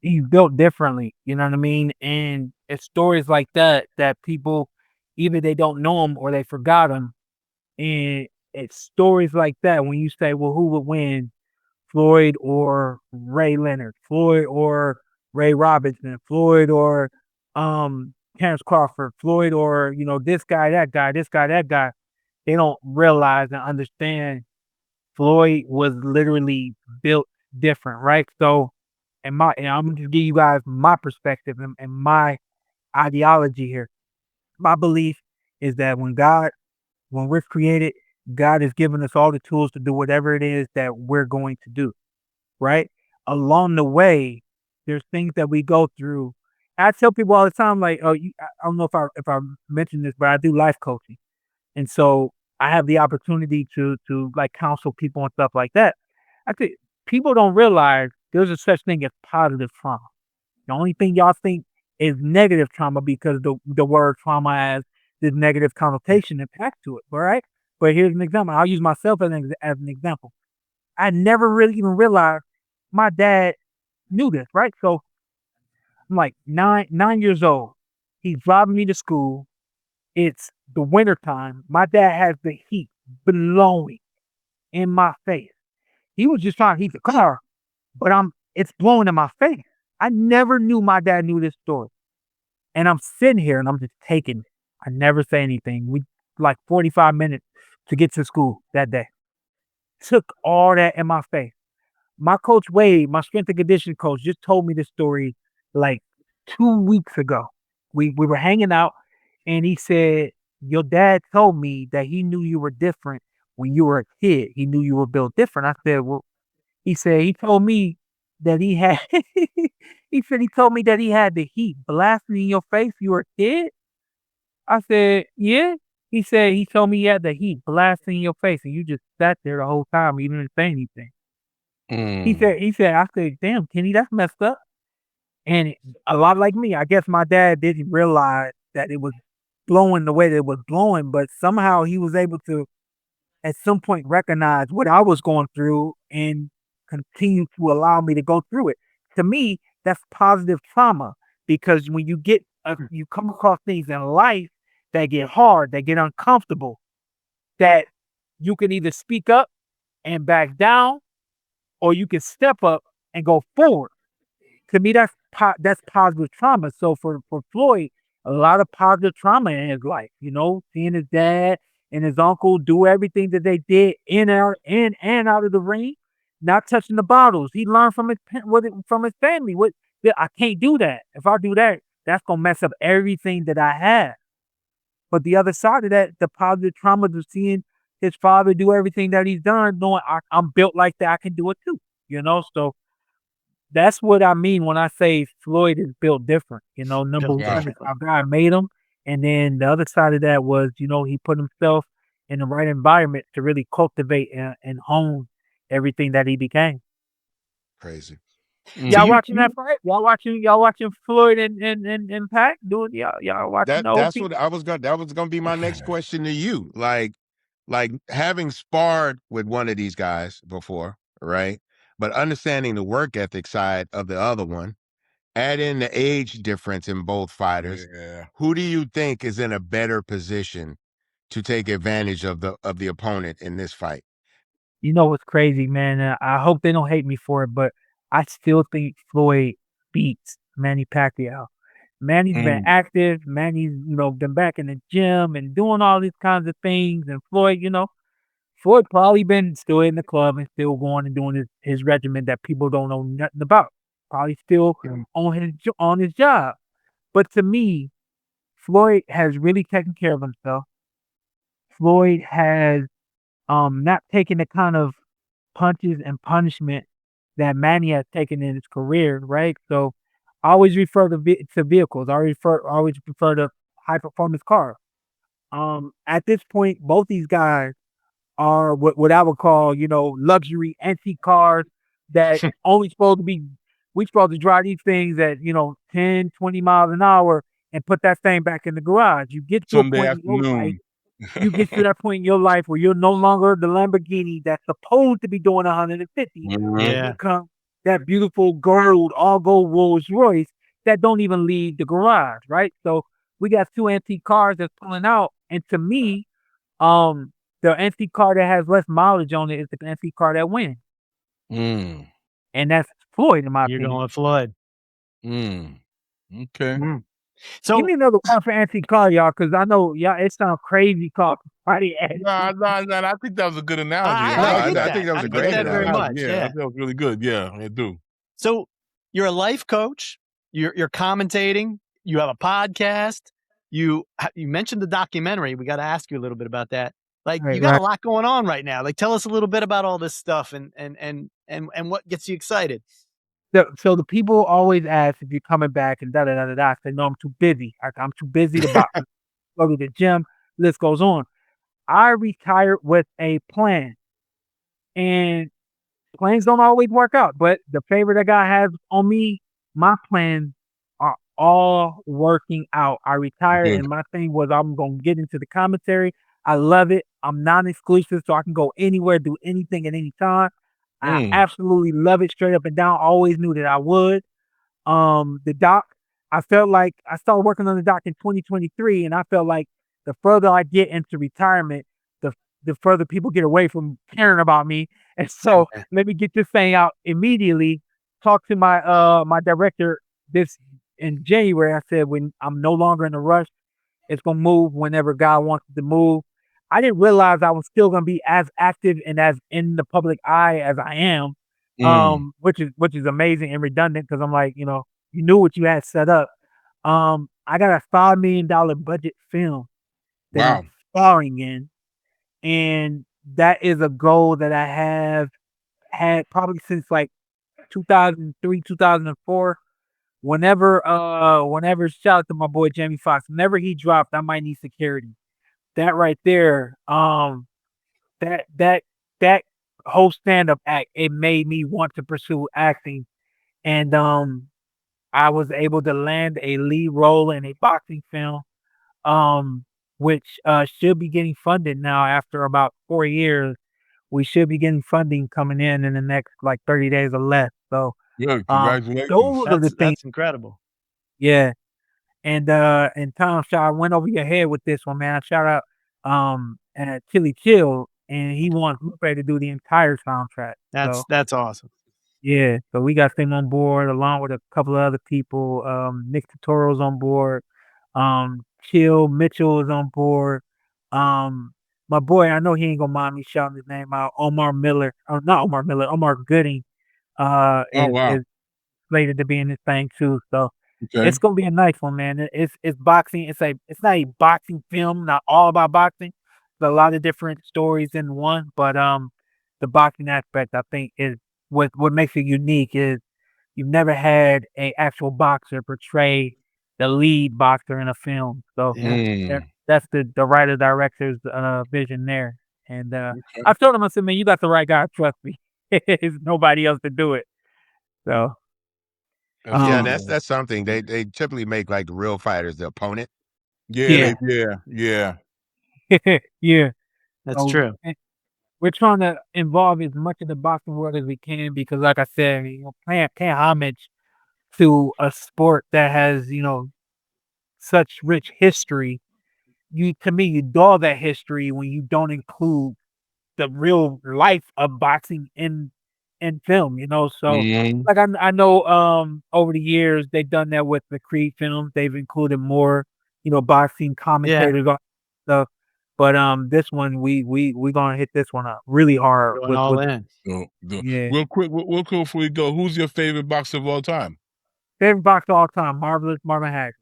He's built differently, you know what I mean? And it's stories like that people, either they don't know him or they forgot him. And it's stories like that when you say, well, who would win, Floyd or Ray Leonard, Floyd or Ray Robinson, Floyd or Terence Crawford, Floyd or, this guy, that guy, this guy, that guy. They don't realize and understand Floyd was literally built different, right? So, and I'm gonna just give you guys my perspective and my ideology here. My belief is that when we're created, God has given us all the tools to do whatever it is that we're going to do, right? Along the way, there's things that we go through. I tell people all the time, like, I don't know if I mentioned this, but I do life coaching, and so I have the opportunity to like counsel people and stuff like that. I think people don't realize there's a such thing as positive trauma. The only thing y'all think is negative trauma because the word trauma has this negative connotation attached to it, all right? But here's an example. I'll use myself as an example. I never really even realized my dad knew this, right? So I'm like 9 years old. He's driving me to school. It's the winter time. My dad has the heat blowing in my face. He was just trying to heat the car, but it's blowing in my face. I never knew my dad knew this story. And I'm sitting here and I'm just taking it. I never say anything. We like 45 minutes to get to school that day. Took all that in my face. My coach Wade, my strength and conditioning coach, just told me this story like 2 weeks ago. We were hanging out and he said, your dad told me that he knew you were different when you were a kid. He knew you were built different. I said, well, he said he told me that he had he told me that he had the heat blasting in your face. You were a kid? I said, yeah. He said he told me you had the heat blasting in your face and you just sat there the whole time. You didn't say anything. Mm. I said, damn, Kenny, that's messed up. And a lot like me, I guess my dad didn't realize that it was blowing the way that it was blowing, but somehow he was able to at some point recognize what I was going through and continue to allow me to go through it. To me, that's positive trauma because when you come across things in life that get hard, that get uncomfortable, that you can either speak up and back down, or you can step up and go forward. To me, that's positive trauma. So for Floyd, a lot of positive trauma in his life. Seeing his dad and his uncle do everything that they did in and out of the ring, not touching the bottles. He learned from his family. I can't do that. If I do that, that's gonna mess up everything that I have. But the other side of that, the positive trauma of seeing his father do everything that he's done, knowing I'm built like that, I can do it too. So that's what I mean when I say Floyd is built different. Number Built one is differently. how God made him. And then the other side of that was, he put himself in the right environment to really cultivate and hone everything that he became. Crazy. Y'all you watching that fight? Y'all watching Floyd and Pac doing y'all watching the That's OP? what I was gonna that was gonna be my next question to you. Like having sparred with one of these guys before, right? But understanding the work ethic side of the other one, add in the age difference in both fighters. Yeah. Who do you think is in a better position to take advantage of the opponent in this fight? You know what's crazy, man? I hope they don't hate me for it, but I still think Floyd beats Manny Pacquiao. Manny's been Mm. active. Manny's, been back in the gym and doing all these kinds of things. And Floyd probably been still in the club and still going and doing his regimen that people don't know nothing about. Probably still on his job. But to me, Floyd has really taken care of himself. Floyd has not taken the kind of punches and punishment that Manny has taken in his career, right? So I always refer to vehicles. I always prefer to high performance cars. At this point, both these guys are what I would call, luxury antique cars that only supposed to be we supposed to drive these things at, 10, 20 miles an hour and put that thing back in the garage. You get to a Sunday point in your life afternoon. you get to that point in your life where you're no longer the Lamborghini that's supposed to be doing 150, and you Yeah. become that beautiful all gold Rolls Royce that don't even leave the garage, right? So we got two antique cars that's pulling out, and to me, um, the antique car that has less mileage on it is the antique car that wins, Mm. and that's Floyd, in my You're opinion. going with Floyd. Mm. Okay. Give So me another one for antique car, y'all, because I know y'all it sounds crazy called Friday antique. Nah. I think that was a good analogy. I No, I I, get I that. think that was I a get great that very analogy. much. Yeah, I Yeah. think that was really good. Yeah, I do. So you're a life coach. You're commentating. You have a podcast. You mentioned the documentary. We got to ask you a little bit about that. Like you got a lot going on right now. Like tell us a little bit about all this stuff and what gets you excited. So the people always ask if you're coming back and da da da da da. I say no, I'm too busy. I'm too busy to go to the gym. List goes on. I retired with a plan, and plans don't always work out. But the favor that God has on me, my plans are all working out. I retired, Good. and my thing was I'm gonna get into the commentary. I love it. I'm non-exclusive, so I can go anywhere, do anything at any time. I Mm. absolutely love it, straight up and down. Always knew that I would. The doc, I felt like I started working on the doc in 2023, and I felt like the further I get into retirement, the the further people get away from caring about me. And so let me get this thing out immediately. Talk to my director this in January, I said when I'm no longer in a rush, it's gonna move whenever God wants it to move. I didn't realize I was still gonna be as active and as in the public eye as I am, Mm. which is amazing and redundant because I'm like, you knew what you had set up. I got a $5 million budget film that I'm Wow. starring in, and that is a goal that I have had probably since like 2003, 2004. Whenever shout out to my boy Jamie Foxx, whenever he dropped, I might need security. That right there, that whole stand up act, it made me want to pursue acting, and I was able to land a lead role in a boxing film, um, which should be getting funded now after about 4 years. We should be getting funding coming in the next like 30 days or less. So, Good. um, Congratulations. those are the things. That's incredible. Yeah. And Tom, shout I went over your head with this one, man. Shout out Chili Chill, and he wants Lupe to do the entire soundtrack. So That's awesome. yeah, so we got him on board along with a couple of other people. Nick Totoro's on board. Chill Mitchell is on board. My boy, I know he ain't gonna mind me shouting his name out. Omar Miller, not Omar Miller, Omar Gooding, Oh, wow. is slated to be in this thing too. So Okay. it's gonna be a nice one, man. It's boxing. It's not a boxing film, not all about boxing. There's a lot of different stories in one, but the boxing aspect I think is what makes it unique is you've never had a actual boxer portray the lead boxer in a film. So Yeah. that's the writer director's vision there. And Okay. I told him, I said, man, you got the right guy. Trust me. There's nobody else to do it. So That's Yeah, um, and cool, man. that's something they typically make like the real fighters the opponent. Yeah, yeah, yeah. yeah. That's So true. we're trying to involve as much of the boxing world as we can because, like I said, paying homage to a sport that has such rich history. To me, you dull that history when you don't include the real life of boxing in film. So Mhm. like I know over the years they've done that with the Creed films. They've included more boxing Yeah. commentators on stuff. But this one we gonna hit this one up really hard Going with all in. So, yeah. real quick before we go, who's your favorite boxer of all time? Favorite boxer all time, Marvelous Marvin Hagler.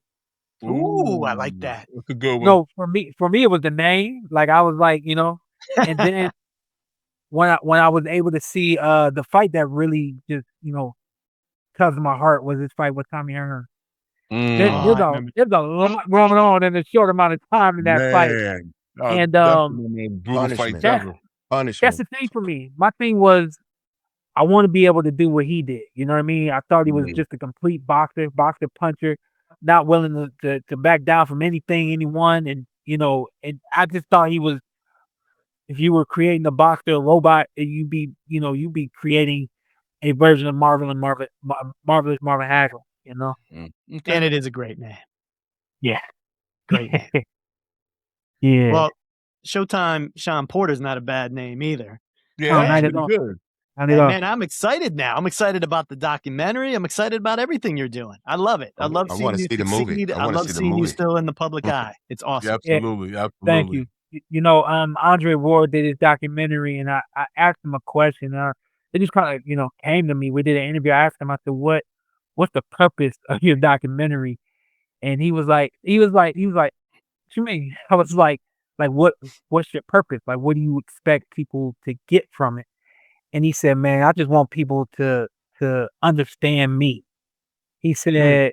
Ooh, I Ooh, like that. that's a good one. No, for me it was the name. Like I was like, and then when I was able to see the fight that really just, touched my heart was this fight with Tommy Hearns. There, Oh, there's I a remember. there's a lot going on in a short amount of time in that fight. Man, And definitely one of the brutal fights Punishment. that ever. that's Punishment. the thing for me. My thing was I want to be able to do what he did. You know what I mean? I thought he was Mhm. just a complete boxer puncher, not willing to back down from anything, anyone. And I just thought he was, if you were creating a boxer robot, you'd be creating a version of Marvelous Marvin Hagler. Okay. And it is a great name. Yeah. Great name. Yeah. Well, Showtime Shawn Porter's not a bad name either. Yeah, No, that's not at pretty all. good. Not at And all. man, I'm excited now. I'm excited about the documentary. I'm excited about everything you're doing. I love it. I love I seeing want to you see the movie. succeed. I I want to love see the seeing you movie. still in the public eye. It's Yeah, awesome. Yeah. absolutely, Thank absolutely. you. Andre Ward did his documentary, and I asked him a question. It just kind of, came to me. We did an interview. I asked him, I said, what's the purpose of your documentary? And he was like, what you mean? I was like, what's your purpose? Like, what do you expect people to get from it? And he said, man, I just want people to understand me. He Mm. said,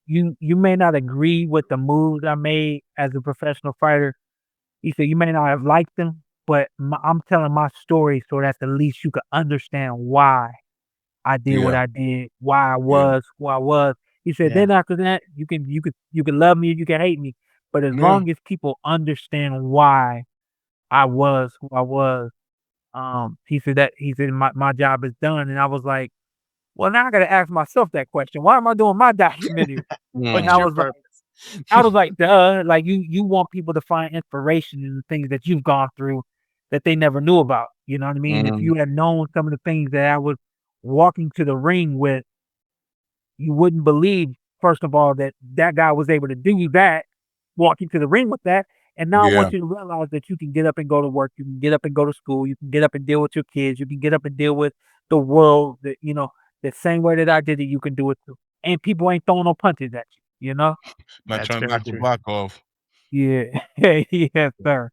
you may not agree with the moves I made as a professional fighter. He said, you may not have liked them, but I'm telling my story so that at least you could understand why I did what Yeah, I did, why I yeah, was who I was. He said, Yeah. then after that, you can love me or you can hate me. But as yeah. long as people understand why I was who I was, he said my job is done. And I was like, well, now I gotta ask myself that question. Why am I doing my documentary? And What's Mm. I your was like, purpose? duh, like you want people to find inspiration in the things that you've gone through that they never knew about. You know what I mean? If Mhm. you had known some of the things that I was walking to the ring with, you wouldn't believe first of all, that guy was able to do that, walk into the ring with that. And now I Yeah. want you to realize that you can get up and go to work. You can get up and go to school. You can get up and deal with your kids. You can get up and deal with the world. That, you know, the same way that I did it, you can do it too. And people ain't throwing no punches at you, you know? Not That's trying to very knock the true. block off. Yeah. Yes, sir.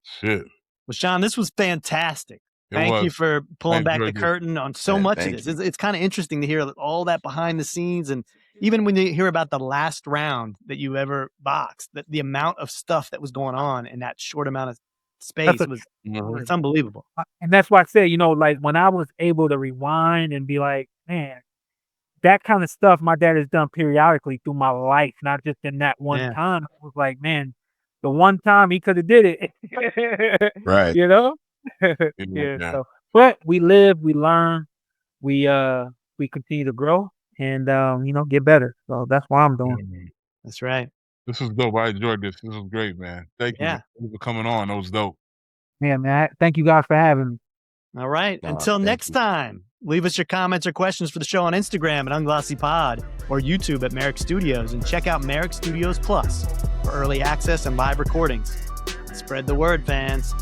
Shit. Well, Shawn, this was fantastic. It Thank you was. for pulling back the enjoyed it. curtain on so Man, much of thank this. you. It's kind of interesting to hear all that behind the scenes, and even when you hear about the last round that you ever boxed, the amount of stuff that was going on in that short amount of space That's a was Mhm. it's unbelievable. And that's why I said, you know, like when I was able to rewind and be like, man, that kind of stuff my dad has done periodically through my life, not just in that one Yeah. time. I was like, man, the one time he could have did it, Right. you know? Yeah. So, but we live, we learn, we continue to grow and you know, get better. So that's what I'm doing. Mhm. That's right. This was dope. I enjoyed this. This was great, man. Thank you, Yeah. man. Thank you for coming on. That was dope. Yeah, man. Thank you guys for having me. All right. Nah, Until thank next you. time, leave us your comments or questions for the show on Instagram at Unglossy Pod or YouTube at Merrick Studios, and check out Merrick Studios Plus for early access and live recordings. Spread the word, fans.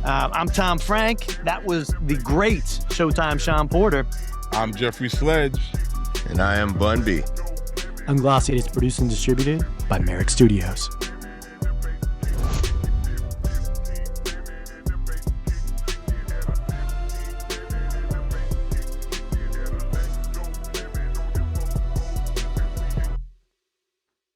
I'm Tom Frank. That was the great Showtime Shawn Porter. I'm Jeffrey Sledge. And I am Bun B. Unglossied is produced and distributed by Merrick Studios.